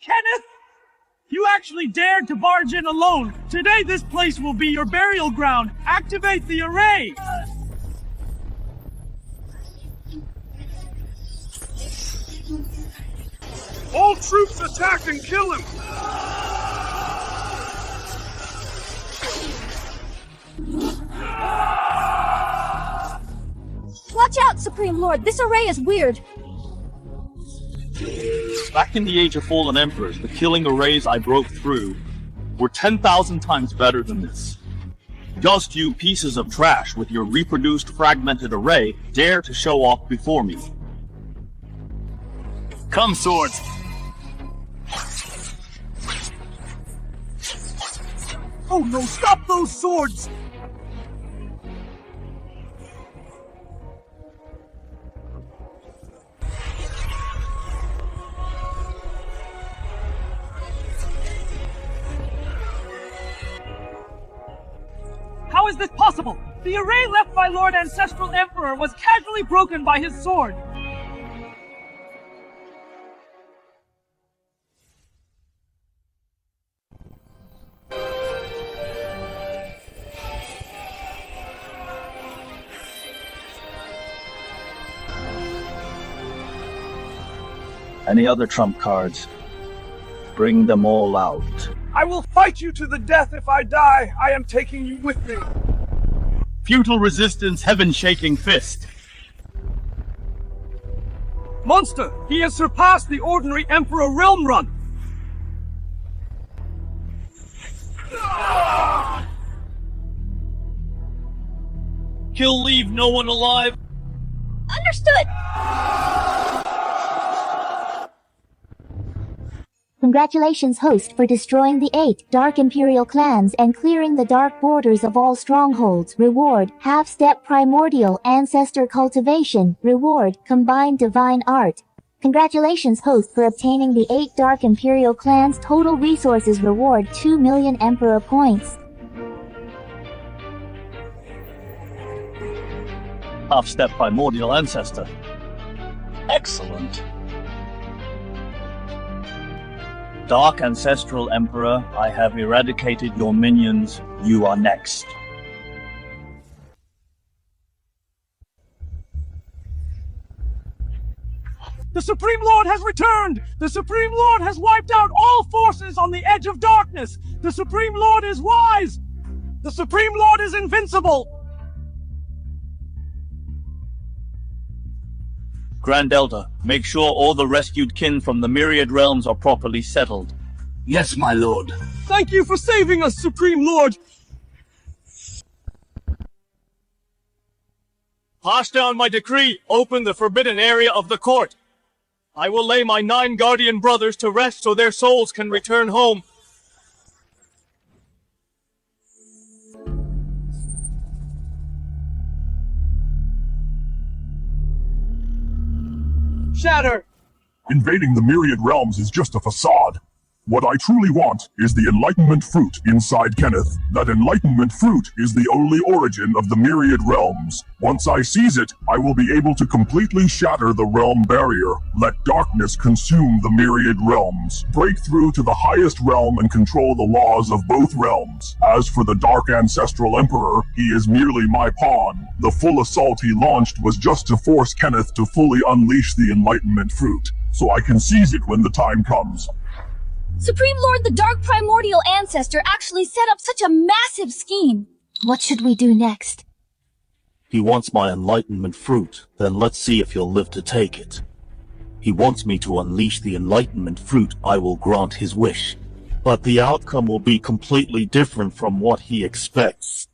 Kenneth! You actually dared to barge in alone. Today this place will be your burial ground. Activate the array! All troops attack and kill him! Watch out, Supreme Lord. This array is weird. Back in the Age of Fallen Emperors, the killing arrays I broke through were 10,000 times better than this. Just you pieces of trash with your reproduced fragmented array dare to show off before me. Come, swords! Oh no, stop those swords! How is this possible? The array left by Lord Ancestral Emperor was casually broken by his sword. Any other trump cards? Bring them all out. I will fight you to the death if I die. I am taking you with me. Futile resistance, heaven-shaking fist. Monster! He has surpassed the ordinary Emperor Realm Run! Kill, leave no one alive. Understood! Congratulations, host, for destroying the 8 Dark Imperial clans and clearing the dark borders of all strongholds. Reward, half-step primordial ancestor cultivation. Reward, combined divine art. Congratulations, host, for obtaining the 8 Dark Imperial clans. Total resources reward 2 million Emperor points. Half-step primordial ancestor. Excellent. Dark Ancestral Emperor, I have eradicated your minions. You are next. The Supreme Lord has returned! The Supreme Lord has wiped out all forces on the edge of darkness! The Supreme Lord is wise! The Supreme Lord is invincible! Grand Elder, make sure all the rescued kin from the Myriad Realms are properly settled. Yes, my lord. Thank you for saving us, Supreme Lord! Pass down my decree. Open the forbidden area of the court. I will lay my 9 guardian brothers to rest so their souls can return home. Shatter! Invading the Myriad Realms is just a facade. What I truly want is the Enlightenment Fruit inside Kenneth. That Enlightenment Fruit is the only origin of the Myriad Realms. Once I seize it, I will be able to completely shatter the realm barrier. Let darkness consume the Myriad Realms. Break through to the highest realm and control the laws of both realms. As for the Dark Ancestral Emperor, he is merely my pawn. The full assault he launched was just to force Kenneth to fully unleash the Enlightenment Fruit, so I can seize it when the time comes. Supreme Lord, the Dark Primordial Ancestor actually set up such a massive scheme. What should we do next? He wants my Enlightenment Fruit, then let's see if he'll live to take it. He wants me to unleash the Enlightenment Fruit. I will grant his wish. but the outcome will be completely different from what he expects.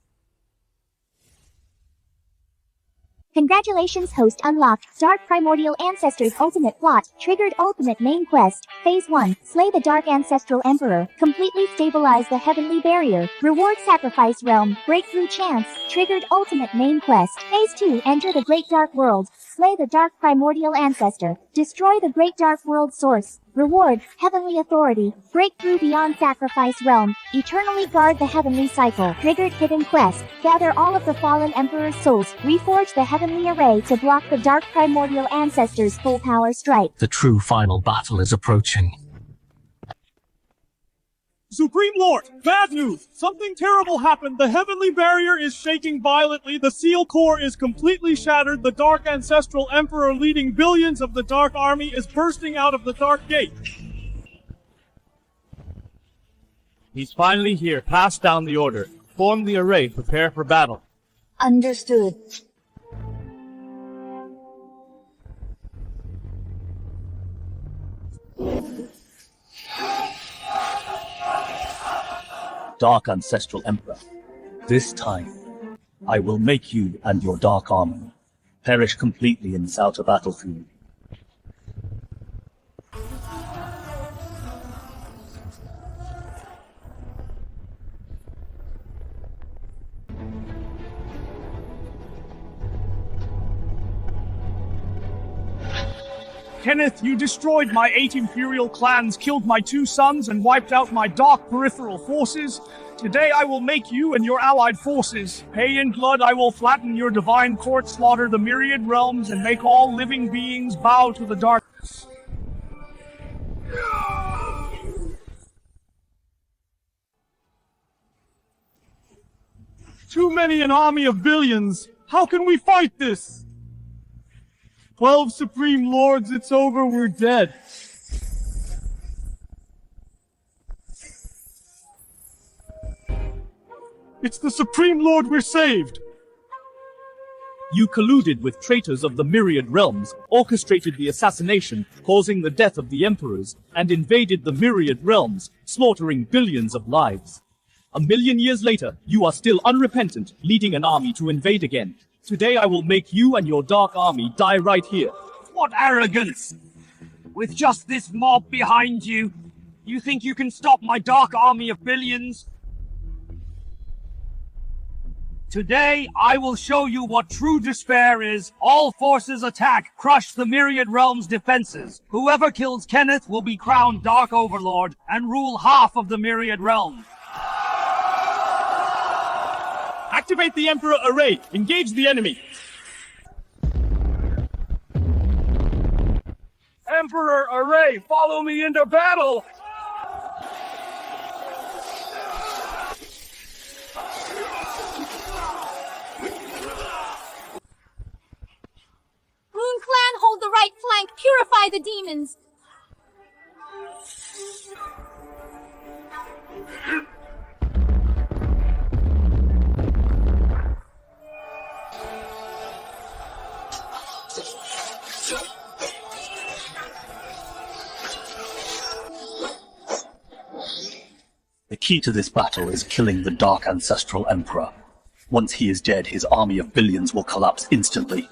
Congratulations, host unlocked. Dark Primordial Ancestors Ultimate Plot. Triggered Ultimate Main Quest. Phase 1. Slay the Dark Ancestral Emperor. Completely stabilize the Heavenly Barrier. Reward Sacrifice Realm. Breakthrough Chance. Triggered Ultimate Main Quest. Phase 2. Enter the Great Dark World. Slay the Dark Primordial Ancestor. Destroy the Great Dark World Source. Reward, Heavenly Authority. Breakthrough Beyond Sacrifice Realm. Eternally guard the Heavenly Cycle. Triggered Hidden Quest. Gather all of the fallen Emperor's souls. Reforge the Heavenly Array to block the Dark Primordial Ancestors' full power strike. The true final battle is approaching. Supreme Lord, bad news! Something terrible happened. The Heavenly Barrier is shaking violently. The Seal Core is completely shattered. The Dark Ancestral Emperor leading billions of the Dark Army is bursting out of the Dark Gate. He's finally here. Pass down the order. Form the array. Prepare for battle. Understood. Dark Ancestral Emperor, this time, I will make you and your Dark Army perish completely in this outer battlefield. Kenneth, you destroyed my 8 Imperial clans, killed my 2 sons, and wiped out my dark peripheral forces. Today I will make you and your allied forces pay in blood. I will flatten your divine court, slaughter the myriad realms, and make all living beings bow to the darkness. Too many an army of billions. How can we fight this? 12 Supreme Lords, it's over, we're dead. It's the Supreme Lord, we're saved. You colluded with traitors of the myriad realms, orchestrated the assassination, causing the death of the emperors, and invaded the myriad realms, slaughtering billions of lives. 1,000,000 years later, you are still unrepentant, leading an army to invade again. Today I will make you and your dark army die right here. What arrogance! With just this mob behind you, you think you can stop my dark army of billions? Today, I will show you what true despair is. All forces attack, crush the myriad realms' defenses. Whoever kills Kenneth will be crowned Dark Overlord and rule half of the myriad realms. Activate the Emperor Array. Engage the enemy. Emperor Array, follow me into battle! Moon Clan, hold the right flank. Purify the demons. The key to this battle is killing the Dark Ancestral Emperor. Once he is dead, his army of billions will collapse instantly.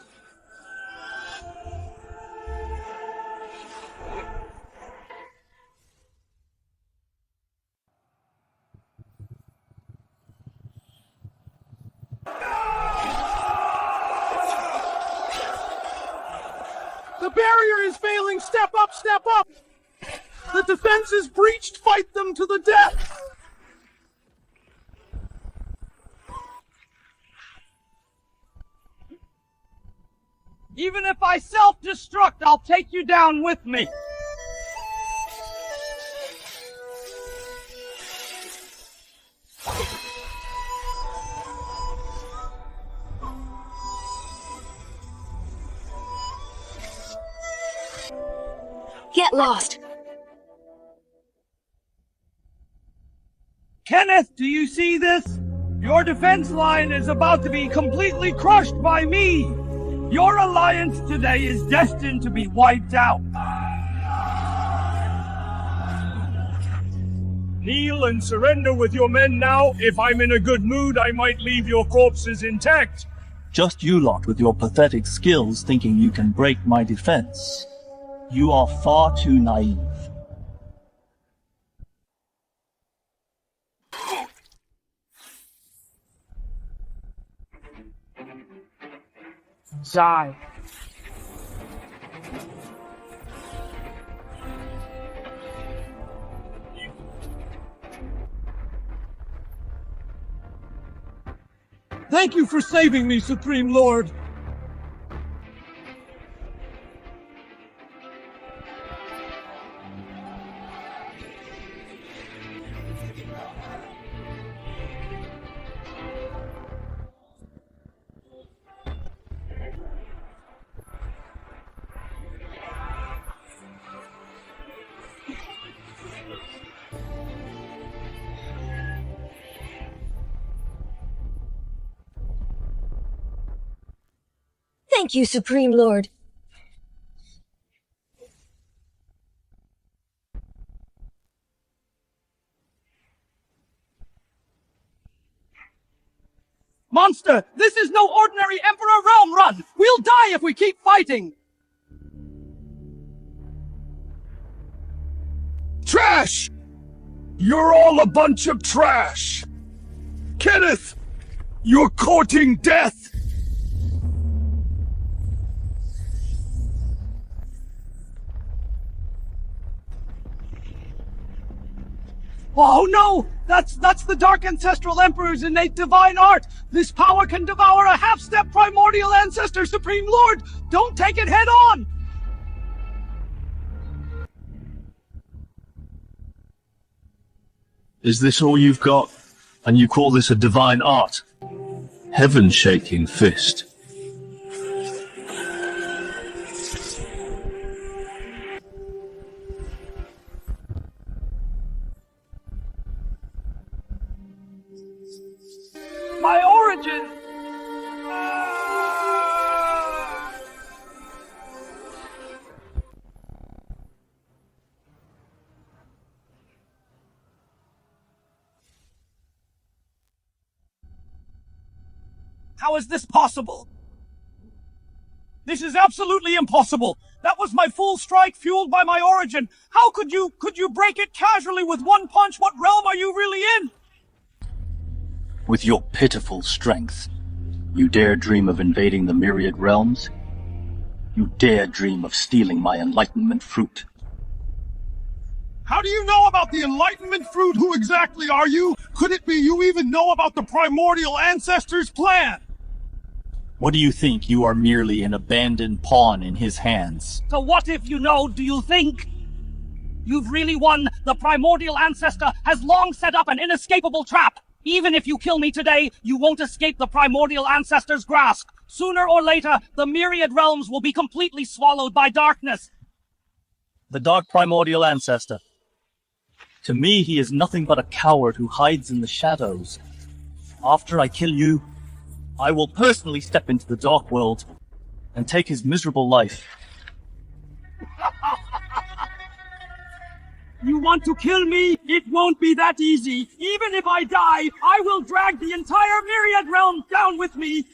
The barrier is failing. Step up, step up. The defense is breached. Fight them to the death. Even if I self-destruct, I'll take you down with me. Get lost. Kenneth, do you see this? Your defense line is about to be completely crushed by me. Your alliance today is destined to be wiped out. Kneel and surrender with your men now. If I'm in a good mood, I might leave your corpses intact. Just you lot with your pathetic skills thinking you can break my defense. You are far too naive. Sigh. Thank you for saving me, Supreme Lord. Thank you, Supreme Lord. Monster, this is no ordinary Emperor Realm run! We'll die if we keep fighting! Trash! You're all a bunch of trash! Kenneth! You're courting death! Oh no! That's the Dark Ancestral Emperor's innate divine art! This power can devour a half-step primordial ancestor, Supreme Lord! Don't take it head on! Is this all you've got? And you call this a divine art? Heaven-shaking fist. My origin! How is this possible? This is absolutely impossible! That was my full strike fueled by my origin! How could you break it casually with one punch? What realm are you really in? With your pitiful strength, you dare dream of invading the myriad realms? You dare dream of stealing my enlightenment fruit? How do you know about the Enlightenment Fruit? Who exactly are you? Could it be you even know about the primordial ancestors' plan? What do you think? You are merely an abandoned pawn in his hands. So what if you know, do you think? You've really won. The primordial ancestor has long set up an inescapable trap. Even if you kill me today, you won't escape the primordial ancestor's grasp. Sooner or later, the myriad realms will be completely swallowed by darkness. The dark primordial ancestor. To me, he is nothing but a coward who hides in the shadows. After I kill you, I will personally step into the dark world and take his miserable life. You want to kill me? It won't be that easy. Even if I die, I will drag the entire myriad realm down with me.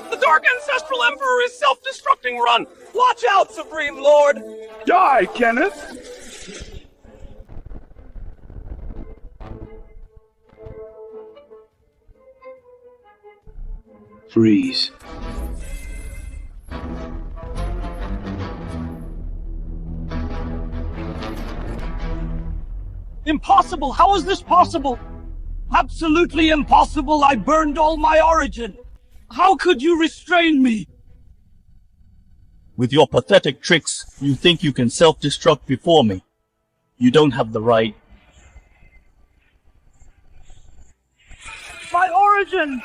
The Dark Ancestral Emperor is self-destructing run! Watch out, Supreme Lord! Die, Kenneth! Freeze. Impossible! How is this possible? Absolutely impossible! I burned all my origin! How could you restrain me? With your pathetic tricks, you think you can self-destruct before me. You don't have the right. My origin!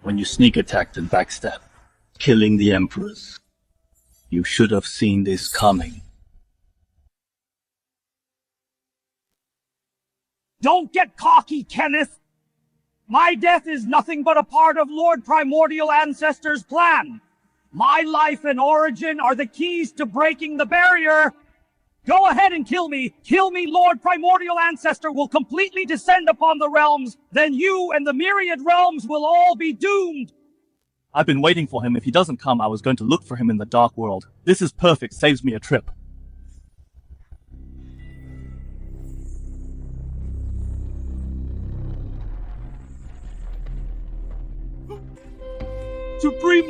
When you sneak attacked and backstab, killing the emperors. You should have seen this coming. Don't get cocky, Kenneth. My death is nothing but a part of Lord Primordial Ancestor's plan. My life and origin are the keys to breaking the barrier. Go ahead and kill me. Kill me, Lord Primordial Ancestor will completely descend upon the realms. Then you and the myriad realms will all be doomed. I've been waiting for him. If he doesn't come, I was going to look for him in the dark world. This is perfect. Saves me a trip. Supreme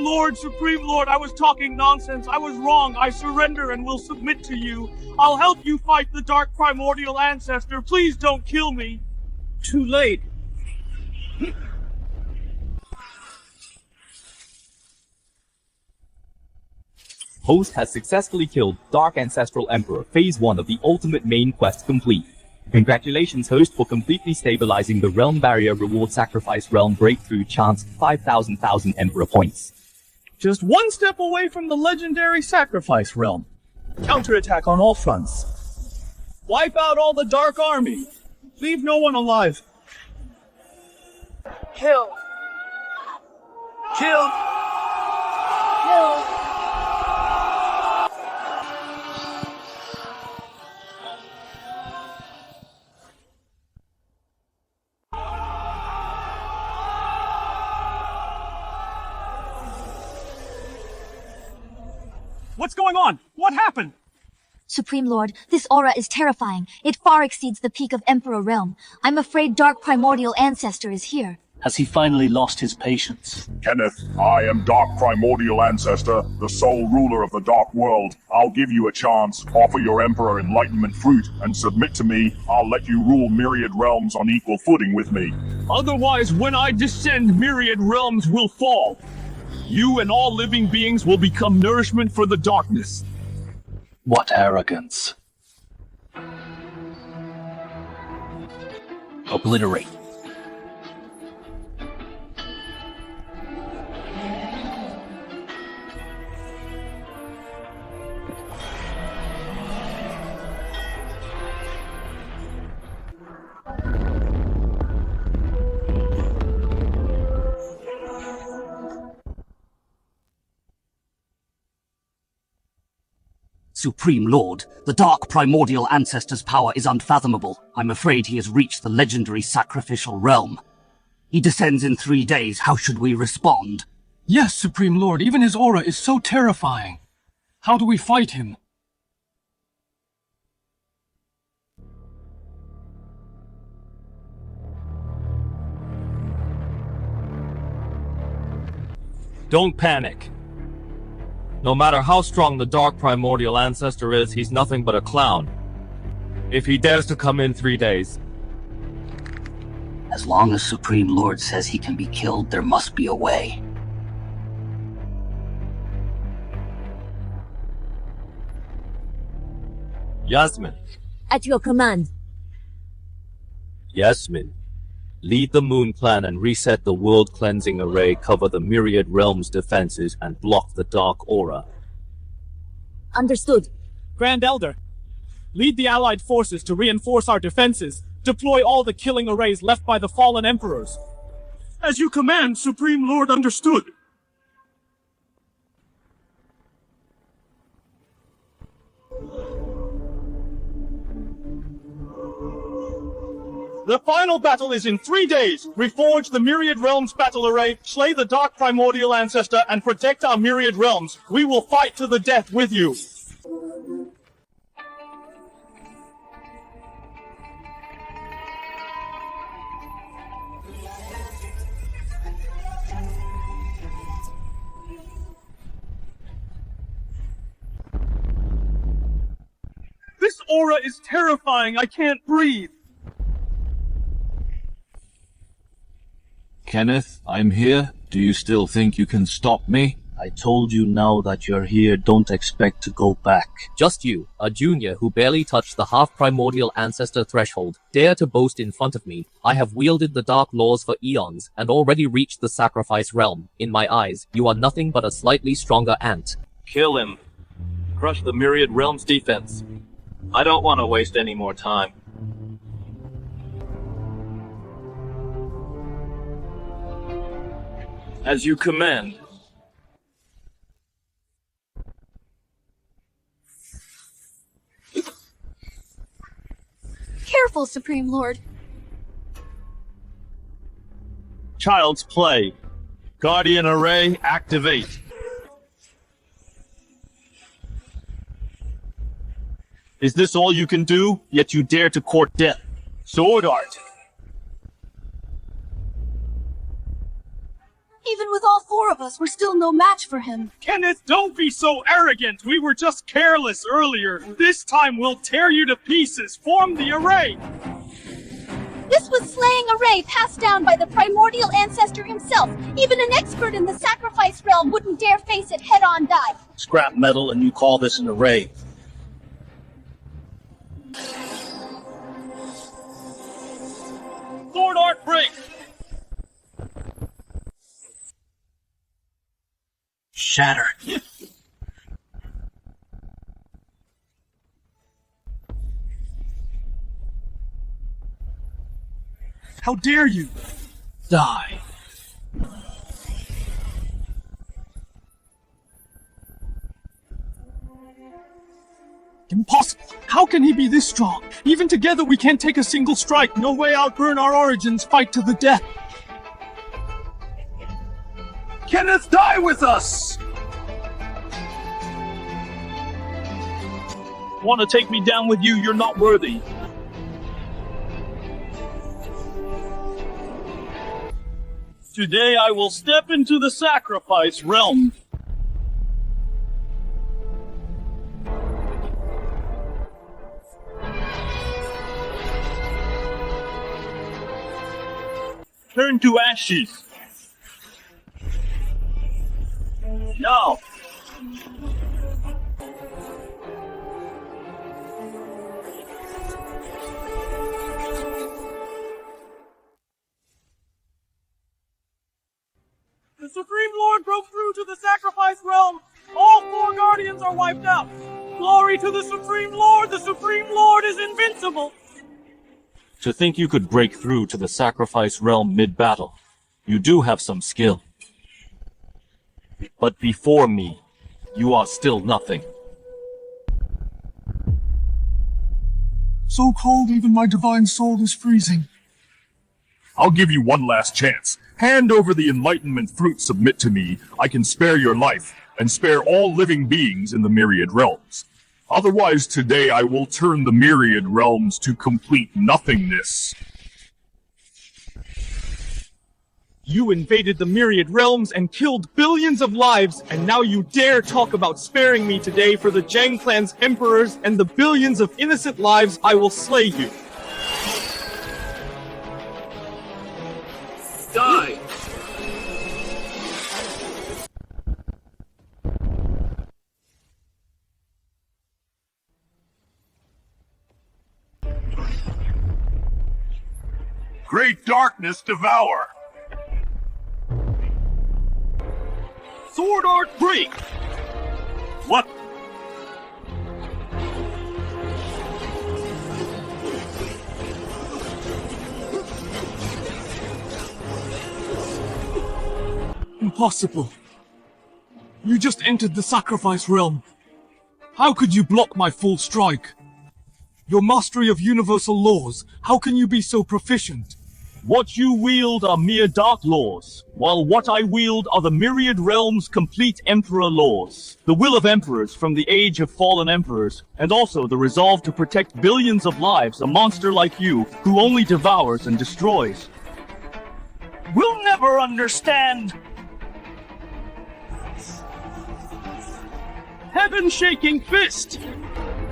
Lord, I was talking nonsense. I was wrong. I surrender and will submit to you. I'll help you fight the Dark Primordial Ancestor. Please don't kill me. Too late. Host has successfully killed Dark Ancestral Emperor. Phase 1 of the ultimate main quest complete. Congratulations, Host, for completely stabilizing the realm barrier. Reward sacrifice realm breakthrough chance 5,000 Emperor points. Just one step away from the legendary sacrifice realm. Counterattack on all fronts. Wipe out all the Dark Army. Leave no one alive. Kill. Kill. Kill. What's going on? What happened? Supreme Lord, this aura is terrifying. It far exceeds the peak of Emperor Realm. I'm afraid Dark Primordial Ancestor is here. Has he finally lost his patience? Kenneth, I am Dark Primordial Ancestor, the sole ruler of the Dark World. I'll give you a chance, offer your Emperor Enlightenment Fruit, and submit to me. I'll let you rule myriad realms on equal footing with me. Otherwise, when I descend, myriad realms will fall. You and all living beings will become nourishment for the darkness. What arrogance. Obliterate. Supreme Lord, the Dark Primordial Ancestor's power is unfathomable. I'm afraid he has reached the legendary sacrificial realm. He descends in 3 days. How should we respond? Yes, Supreme Lord, even his aura is so terrifying. How do we fight him? Don't panic. No matter how strong the Dark Primordial Ancestor is, he's nothing but a clown. If he dares to come in 3 days. As long as Supreme Lord says he can be killed, there must be a way. Yasmin. At your command. Yasmin. Lead the Moon Clan and reset the World Cleansing Array, cover the Myriad Realms defenses, and block the Dark Aura. Understood. Grand Elder, lead the Allied forces to reinforce our defenses. Deploy all the killing arrays left by the fallen emperors. As you command, Supreme Lord. Understood. The final battle is in 3 days. Reforge the Myriad Realms battle array, slay the Dark Primordial Ancestor, and protect our Myriad Realms. We will fight to the death with you. This aura is terrifying. I can't breathe. Kenneth, I'm here. Do you still think you can stop me? I told you now that you're here, don't expect to go back. Just you, a junior who barely touched the half-primordial ancestor threshold, dare to boast in front of me. I have wielded the dark laws for eons, and already reached the sacrifice realm. In my eyes, you are nothing but a slightly stronger ant. Kill him. Crush the Myriad Realms defense. I don't want to waste any more time. As you command. Careful, Supreme Lord. Child's play. Guardian Array, activate. Is this all you can do? Yet you dare to court death. Sword art. Even with all four of us, we're still no match for him. Kenneth, don't be so arrogant. We were just careless earlier. This time we'll tear you to pieces. Form the array. This was slaying array passed down by the primordial ancestor himself. Even an expert in the sacrifice realm wouldn't dare face it head-on die. Scrap metal and you call this an array. Sword art break. Shatter. How dare you? Die. Impossible. How can he be this strong? Even together we can't take a single strike. No way outburn our origins. Fight to the death. Kenneth, die with us! Want to take me down with you? You're not worthy. Today I will step into the sacrifice realm. Turn to ashes. Now. The Supreme Lord broke through to the sacrifice realm. All four guardians are wiped out. Glory to the Supreme Lord. The Supreme Lord is invincible. To think you could break through to the sacrifice realm mid-battle. You do have some skill. But before me, you are still nothing. So cold even my divine soul is freezing. I'll give you one last chance. Hand over the enlightenment fruit, submit to me. I can spare your life, and spare all living beings in the myriad realms. Otherwise, today I will turn the myriad realms to complete nothingness. You invaded the myriad realms and killed billions of lives, and now you dare talk about sparing me today for the Jiang clan's emperors and the billions of innocent lives. I will slay you. Die! Great darkness devour! Sword art break! What? Impossible. You just entered the sacrifice realm. How could you block my full strike? Your mastery of universal laws, how can you be so proficient? What you wield are mere dark laws, while what I wield are the myriad realms' complete emperor laws. The will of emperors from the age of fallen emperors, and also the resolve to protect billions of lives, a monster like you, who only devours and destroys. We'll never understand. Heaven-shaking fist!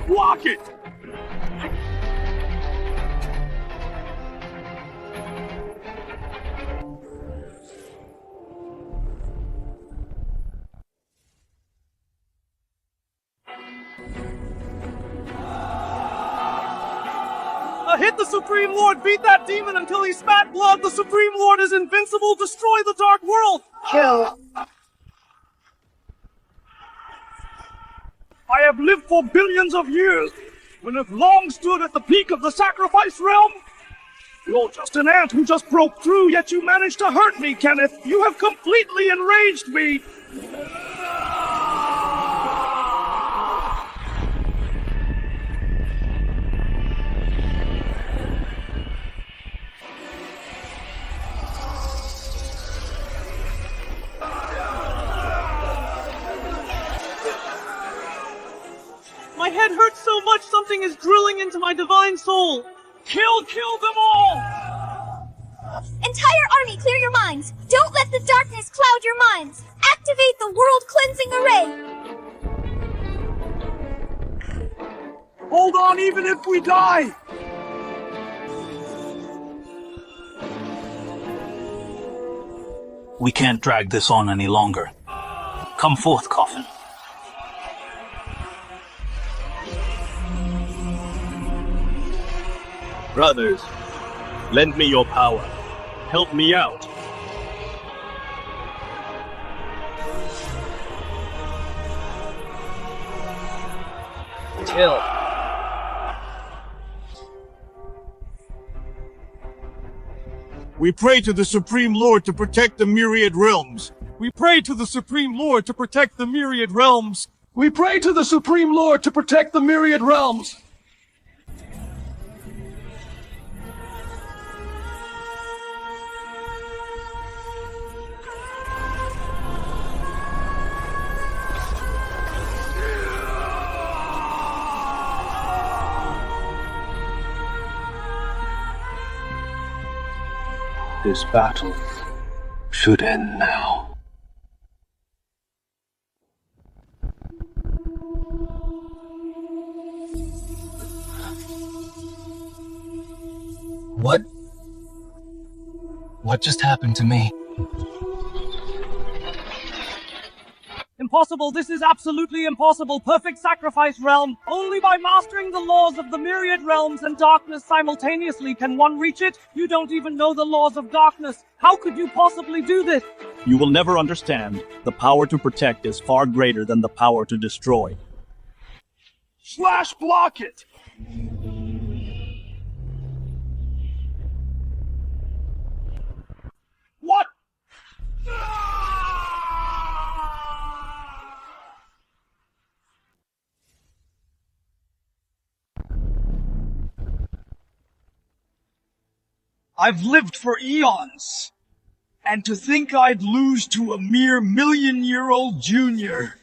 Block it! Hit the Supreme Lord! Beat that demon until he spat blood! The Supreme Lord is invincible! Destroy the Dark World! Kill. I have lived for billions of years, and have long stood at the peak of the sacrifice realm. You're just an ant who just broke through, yet you managed to hurt me, Kenneth. You have completely enraged me. My head hurts so much something is drilling into my divine soul. Kill them all! Entire army, clear your minds! Don't let the darkness cloud your minds! Activate the world cleansing array! Hold on even if we die! We can't drag this on any longer. Come forth, Coffin. Brothers, lend me your power. Help me out. Chill. We pray to the Supreme Lord to protect the myriad realms. We pray to the Supreme Lord to protect the myriad realms. We pray to the Supreme Lord to protect the myriad realms. This battle should end now. What just happened to me? Impossible, this is absolutely impossible. Perfect sacrifice realm. Only by mastering the laws of the myriad realms and darkness simultaneously can one reach it. You don't even know the laws of darkness. How could you possibly do this? You will never understand. The power to protect is far greater than the power to destroy. Slash block it! What? I've lived for eons, and to think I'd lose to a mere million-year-old junior.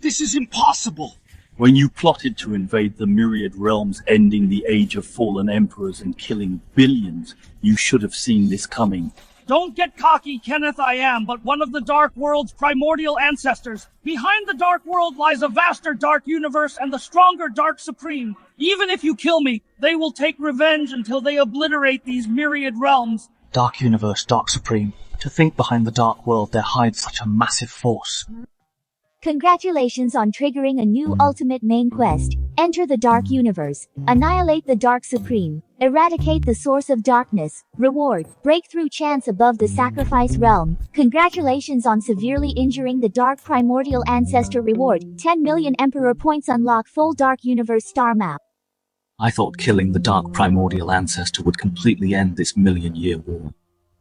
This is impossible. When you plotted to invade the myriad realms, ending the age of fallen emperors and killing billions, you should have seen this coming. Don't get cocky, Kenneth, I am but one of the Dark World's primordial ancestors. Behind the Dark World lies a vaster dark universe and the stronger Dark Supreme. Even if you kill me, they will take revenge until they obliterate these myriad realms. Dark Universe, Dark Supreme. To think behind the Dark World there hides such a massive force. Congratulations on triggering a new ultimate main quest. Enter the Dark Universe. Annihilate the Dark Supreme. Eradicate the source of darkness. Reward. Breakthrough chance above the sacrifice realm. Congratulations on severely injuring the Dark Primordial Ancestor. Reward. 10 million Emperor points. Unlock full Dark Universe star map. I thought killing the Dark Primordial Ancestor would completely end this million-year war.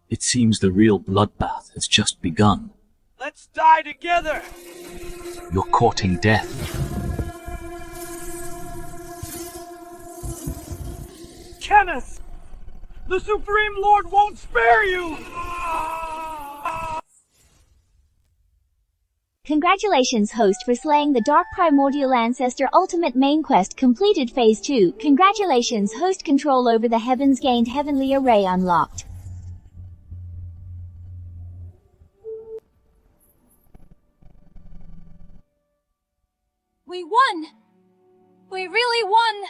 It seems the real bloodbath has just begun. Let's die together! You're courting death. Kenneth! The Supreme Lord won't spare you! Congratulations, host, for slaying the Dark Primordial Ancestor. Ultimate main quest completed. Phase 2. Congratulations, host. Control over the heavens gained. Heavenly Array unlocked. We won! We really won!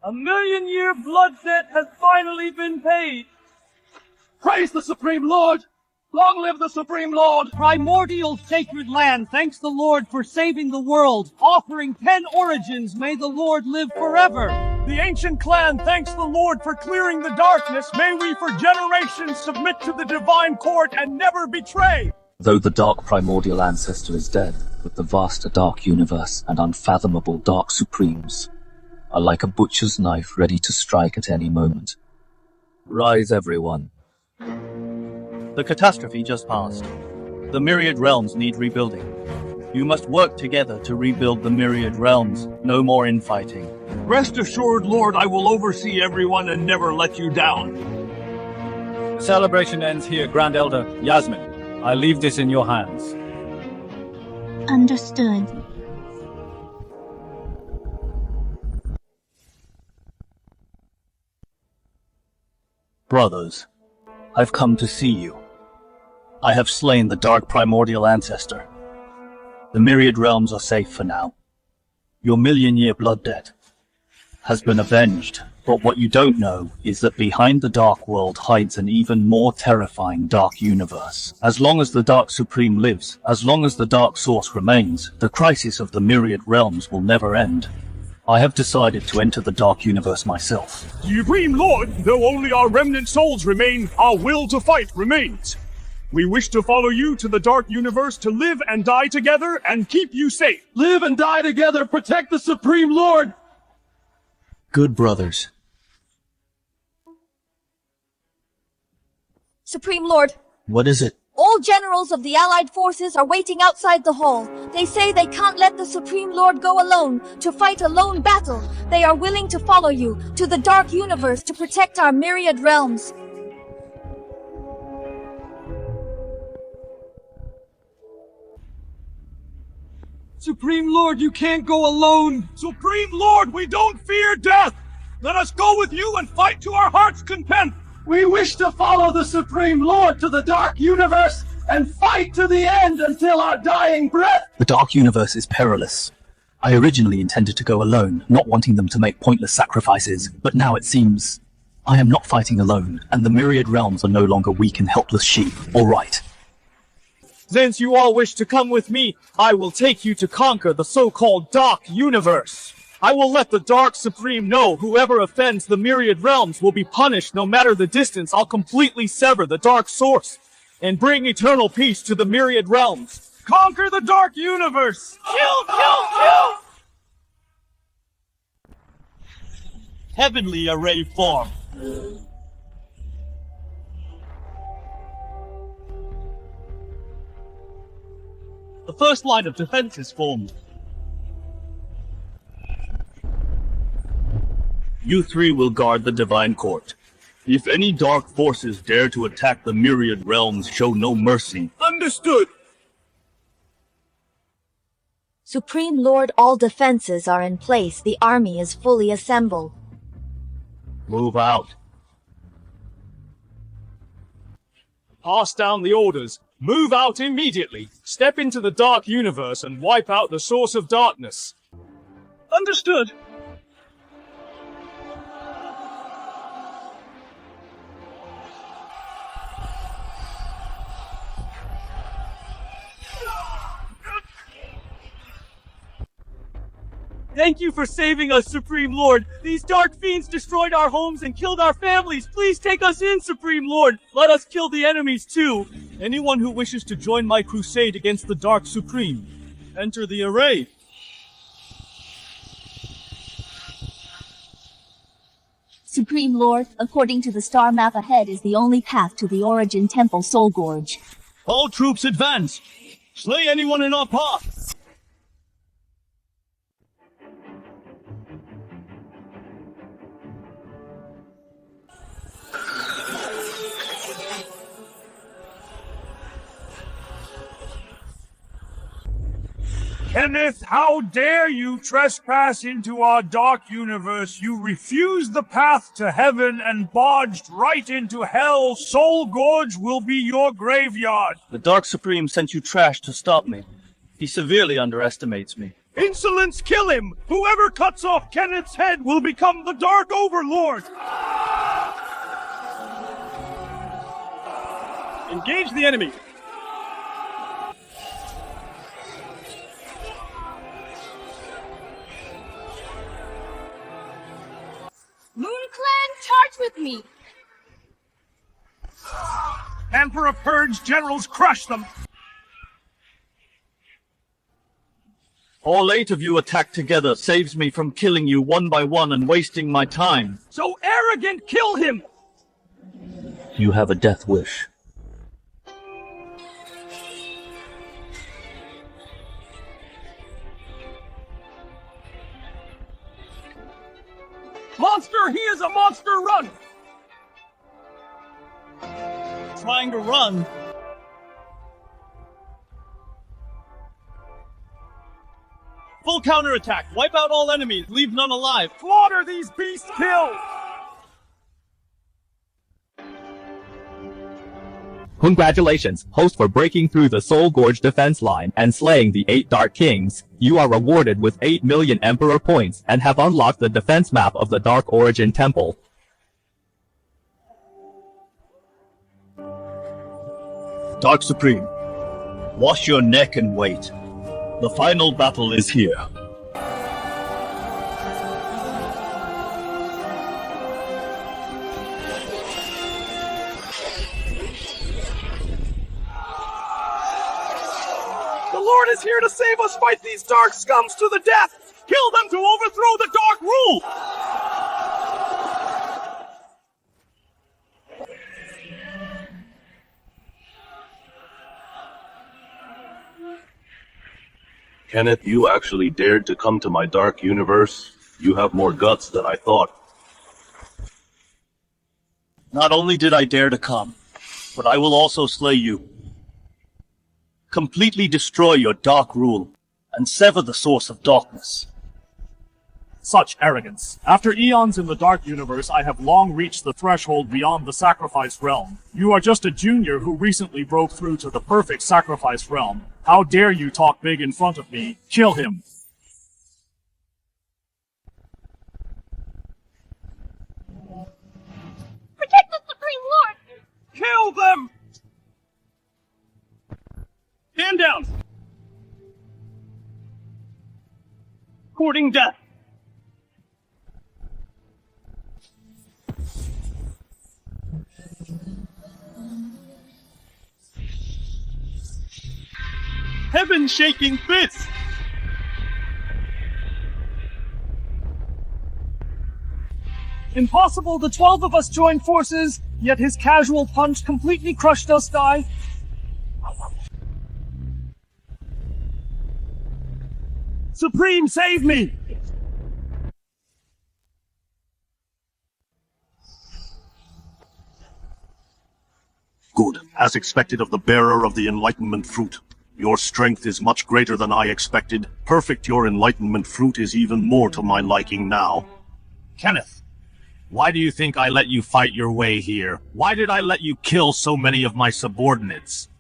A million-year blood debt has finally been paid. Praise the Supreme Lord! Long live the Supreme Lord! Primordial sacred land, thanks the Lord for saving the world. Offering 10 origins, may the Lord live forever. The ancient clan thanks the Lord for clearing the darkness. May we for generations submit to the divine court and never betray. Though the Dark Primordial Ancestor is dead, but the vaster Dark Universe and unfathomable Dark Supremes are like a butcher's knife ready to strike at any moment. Rise, everyone. The catastrophe just passed. The Myriad Realms need rebuilding. You must work together to rebuild the Myriad Realms. No more infighting. Rest assured, Lord, I will oversee everyone and never let you down. The celebration ends here, Grand Elder Yasmin. I leave this in your hands. Understood. Brothers, I've come to see you. I have slain the Dark Primordial Ancestor. The Myriad Realms are safe for now. Your million-year blood debt has been avenged, but what you don't know is that behind the Dark World hides an even more terrifying Dark Universe. As long as the Dark Supreme lives, as long as the Dark Source remains, the crisis of the Myriad Realms will never end. I have decided to enter the Dark Universe myself. Supreme Lord, though only our remnant souls remain, our will to fight remains. We wish to follow you to the Dark Universe to live and die together and keep you safe. Live and die together, protect the Supreme Lord! Good brothers. Supreme Lord, What is it? all generals of the Allied forces are waiting outside the hall. They say they can't let the Supreme Lord go alone to fight a lone battle. They are willing to follow you to the Dark Universe to protect our Myriad Realms. Supreme Lord, you can't go alone! Supreme Lord, we don't fear death! Let us go with you and fight to our heart's content! We wish to follow the Supreme Lord to the Dark Universe and fight to the end until our dying breath! The Dark Universe is perilous. I originally intended to go alone, not wanting them to make pointless sacrifices, but now it seems I am not fighting alone, and the Myriad Realms are no longer weak and helpless sheep. All right. Since you all wish to come with me, I will take you to conquer the so-called Dark Universe. I will let the Dark Supreme know whoever offends the Myriad Realms will be punished no matter the distance. I'll completely sever the Dark Source and bring eternal peace to the Myriad Realms. Conquer the Dark Universe! Kill, kill, kill! Heavenly array form. The first line of defense is formed. You three will guard the Divine Court. If any dark forces dare to attack the Myriad Realms, show no mercy. Understood! Supreme Lord, all defenses are in place. The army is fully assembled. Move out. Pass down the orders. Move out immediately. Step into the Dark Universe and wipe out the source of darkness. Understood. Thank you for saving us, Supreme Lord. These dark fiends destroyed our homes and killed our families. Please take us in, Supreme Lord. Let us kill the enemies too. Anyone who wishes to join my crusade against the Dark Supreme, enter the array. Supreme Lord, according to the star map ahead is the only path to the Origin Temple Soul Gorge. All troops advance. Slay anyone in our path. Kenneth, how dare you trespass into our dark universe? You refused the path to heaven and barged right into hell. Soul Gorge will be your graveyard. The Dark Supreme sent you trash to stop me. He severely underestimates me. Insolence, kill him! Whoever cuts off Kenneth's head will become the Dark Overlord! Engage the enemy. Moon Clan, charge with me! Emperor Purge generals, crush them! All 8 of you attack together saves me from killing you one by one and wasting my time. So arrogant, kill him! You have a death wish. Monster, he is a monster, run! Trying to run. Full counterattack. Wipe out all enemies. Leave none alive. Slaughter these beasts. Kill! Congratulations, host, for breaking through the Soul Gorge defense line and slaying the 8 Dark Kings. You are rewarded with 8 million Emperor points and have unlocked the defense map of the Dark Origin Temple. Dark Supreme, wash your neck and wait. The final battle is here. The Lord is here to save us. Fight these dark scums to the death. Kill them to overthrow the dark rule. Kenneth, you actually dared to come to my dark universe. You have more guts than I thought. Not only did I dare to come, but I will also slay you. Completely destroy your dark rule, and sever the source of darkness. Such arrogance. After eons in the Dark Universe, I have long reached the threshold beyond the Sacrifice Realm. You are just a junior who recently broke through to the perfect Sacrifice Realm. How dare you talk big in front of me? Kill him. Protect the Supreme Lord! Kill them! Hand down! Courting death. Heaven shaking fist! Impossible, the 12 of us joined forces, yet his casual punch completely crushed us, Dai. Supreme, save me! Good, as expected of the bearer of the Enlightenment Fruit. Your strength is much greater than I expected. Perfect, your Enlightenment Fruit is even more to my liking now. Kenneth, why do you think I let you fight your way here? Why did I let you kill so many of my subordinates?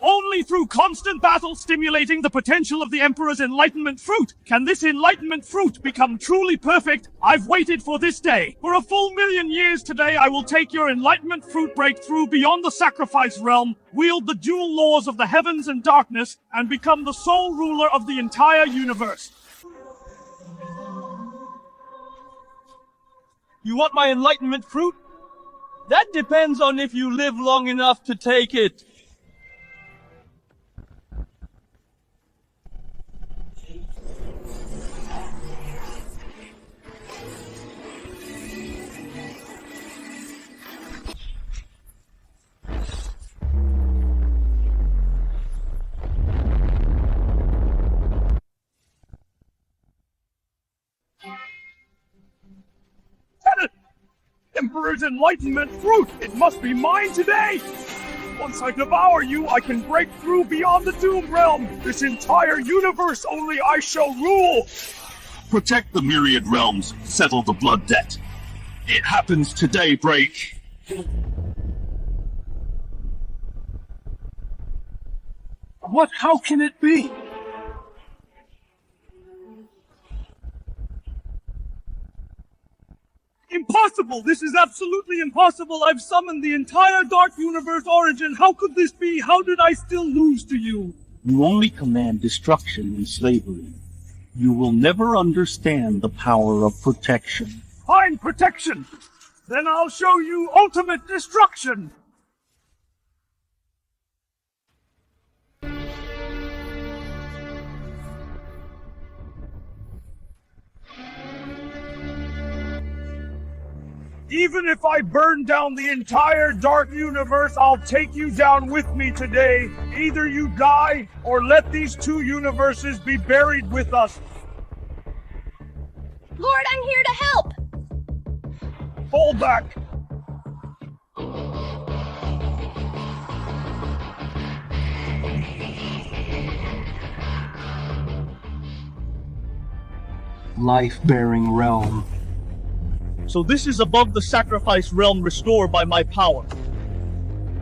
Only through constant battle stimulating the potential of the Emperor's Enlightenment Fruit can this Enlightenment Fruit become truly perfect. I've waited for this day. For a full 1,000,000 years today, I will take your Enlightenment Fruit breakthrough beyond the Sacrifice Realm, wield the dual laws of the heavens and darkness, and become the sole ruler of the entire universe. You want my Enlightenment Fruit? That depends on if you live long enough to take it. Emperor's Enlightenment Fruit! It must be mine today! Once I devour you, I can break through beyond the Doom Realm! This entire universe only I shall rule! Protect the myriad realms, settle the blood debt. It happens today, Break. What? How can it be? Impossible! This is absolutely impossible! I've summoned the entire Dark Universe origin! How could this be? How did I still lose to you? You only command destruction and slavery. You will never understand the power of protection. Fine protection! Then I'll show you ultimate destruction! Even if I burn down the entire dark universe, I'll take you down with me today. Either you die, or let these two universes be buried with us. Lord, I'm here to help! Fall back! Life-bearing realm. So this is above the sacrifice realm restored by my power.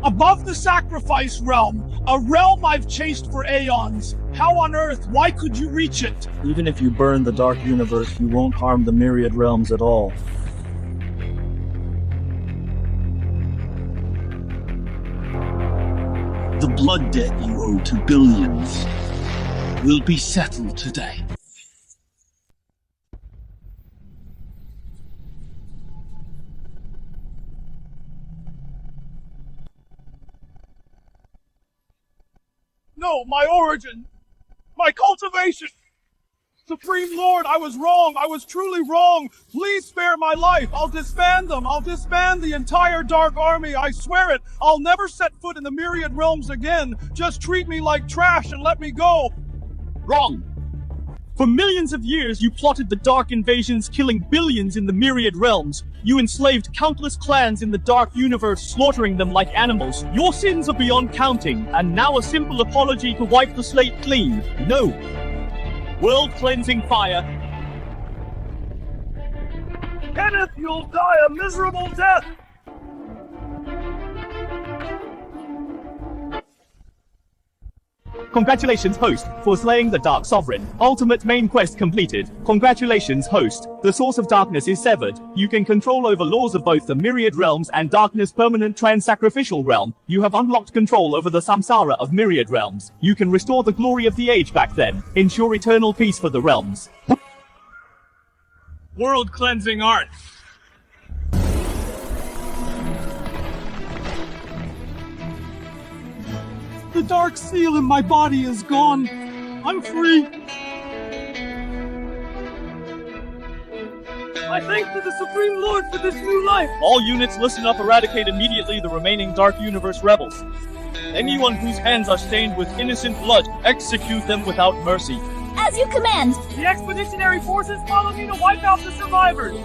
Above the sacrifice realm, a realm I've chased for aeons. How on earth, why could you reach it? Even if you burn the dark universe, you won't harm the myriad realms at all. The blood debt you owe to billions will be settled today. No, my origin! My cultivation! Supreme Lord, I was wrong! I was truly wrong! Please spare my life! I'll disband them! I'll disband the entire Dark Army! I swear it! I'll never set foot in the Myriad Realms again! Just treat me like trash and let me go! Wrong! For millions of years, you plotted the Dark Invasions, killing billions in the Myriad Realms. You enslaved countless clans in the Dark Universe, slaughtering them like animals. Your sins are beyond counting, and now a simple apology to wipe the slate clean. No. World-cleansing fire. Kenneth, you'll die a miserable death! Congratulations, host, for slaying the Dark Sovereign. Ultimate main quest completed. Congratulations, host. The source of darkness is severed. You can control over laws of both the Myriad Realms and Darkness Permanent Trans-Sacrificial Realm. You have unlocked control over the samsara of Myriad Realms. You can restore the glory of the age back then. Ensure eternal peace for the realms. World-cleansing art. The dark seal in my body is gone. I'm free. I thank to the Supreme Lord for this new life. All units listen up, eradicate immediately the remaining Dark Universe rebels. Anyone whose hands are stained with innocent blood, execute them without mercy. As you command. The expeditionary forces follow me to wipe out the survivors.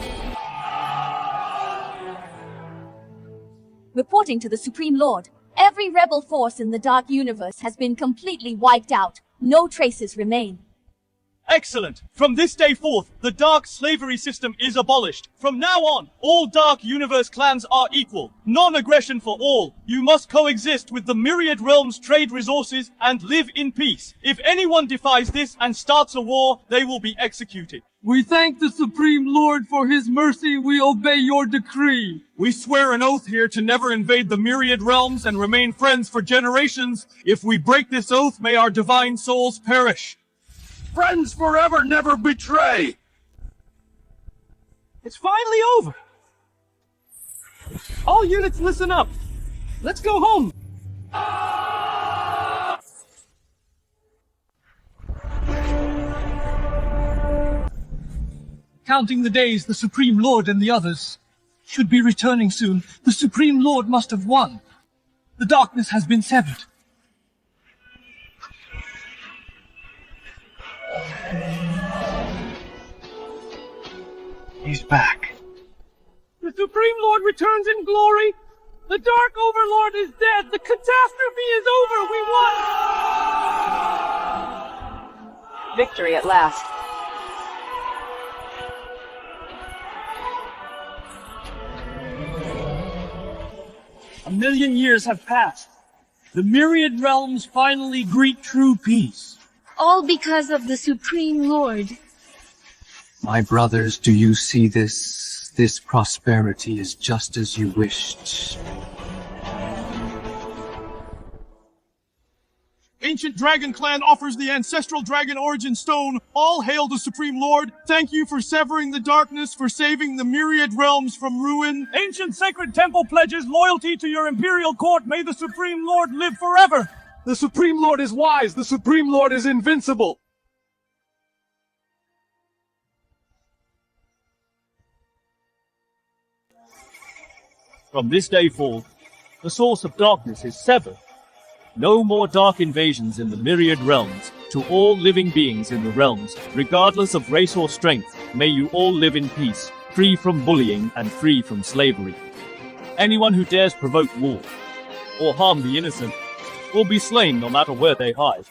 Reporting to the Supreme Lord. Every rebel force in the Dark Universe has been completely wiped out. No traces remain. Excellent! From this day forth, the Dark Slavery system is abolished. From now on, all Dark Universe clans are equal. Non-aggression for all. You must coexist with the Myriad Realms' trade resources and live in peace. If anyone defies this and starts a war, they will be executed. We thank the Supreme Lord for his mercy. We obey your decree. We swear an oath here to never invade the Myriad Realms and remain friends for generations. If we break this oath, may our divine souls perish. Friends forever, never betray! It's finally over. All units listen up. Let's go home. Counting the days, the Supreme Lord and the others should be returning soon. The Supreme Lord must have won. The darkness has been severed. He's back. The Supreme Lord returns in glory. The Dark Overlord is dead. The catastrophe is over. We won. Victory at last. A million years have passed. The Myriad Realms finally greet true peace. All because of the Supreme Lord. My brothers, do you see this? This prosperity is just as you wished. Ancient Dragon Clan offers the Ancestral Dragon Origin Stone. All hail the Supreme Lord. Thank you for severing the darkness, for saving the Myriad Realms from ruin. Ancient Sacred Temple pledges loyalty to your Imperial Court. May the Supreme Lord live forever. The Supreme Lord is wise. The Supreme Lord is invincible. From this day forth, the source of darkness is severed. No more dark invasions in the myriad realms. To all living beings in the realms, regardless of race or strength, may you all live in peace, free from bullying and free from slavery. Anyone who dares provoke war or harm the innocent will be slain no matter where they hide.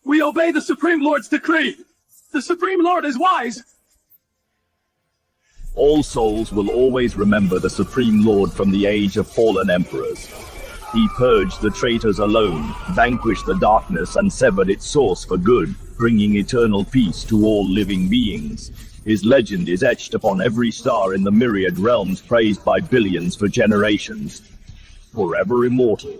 We obey the Supreme Lord's decree! The Supreme Lord is wise! All souls will always remember the Supreme Lord from the age of fallen emperors. He purged the traitors alone, vanquished the darkness, and severed its source for good, bringing eternal peace to all living beings. His legend is etched upon every star in the myriad realms, praised by billions for generations. Forever immortal.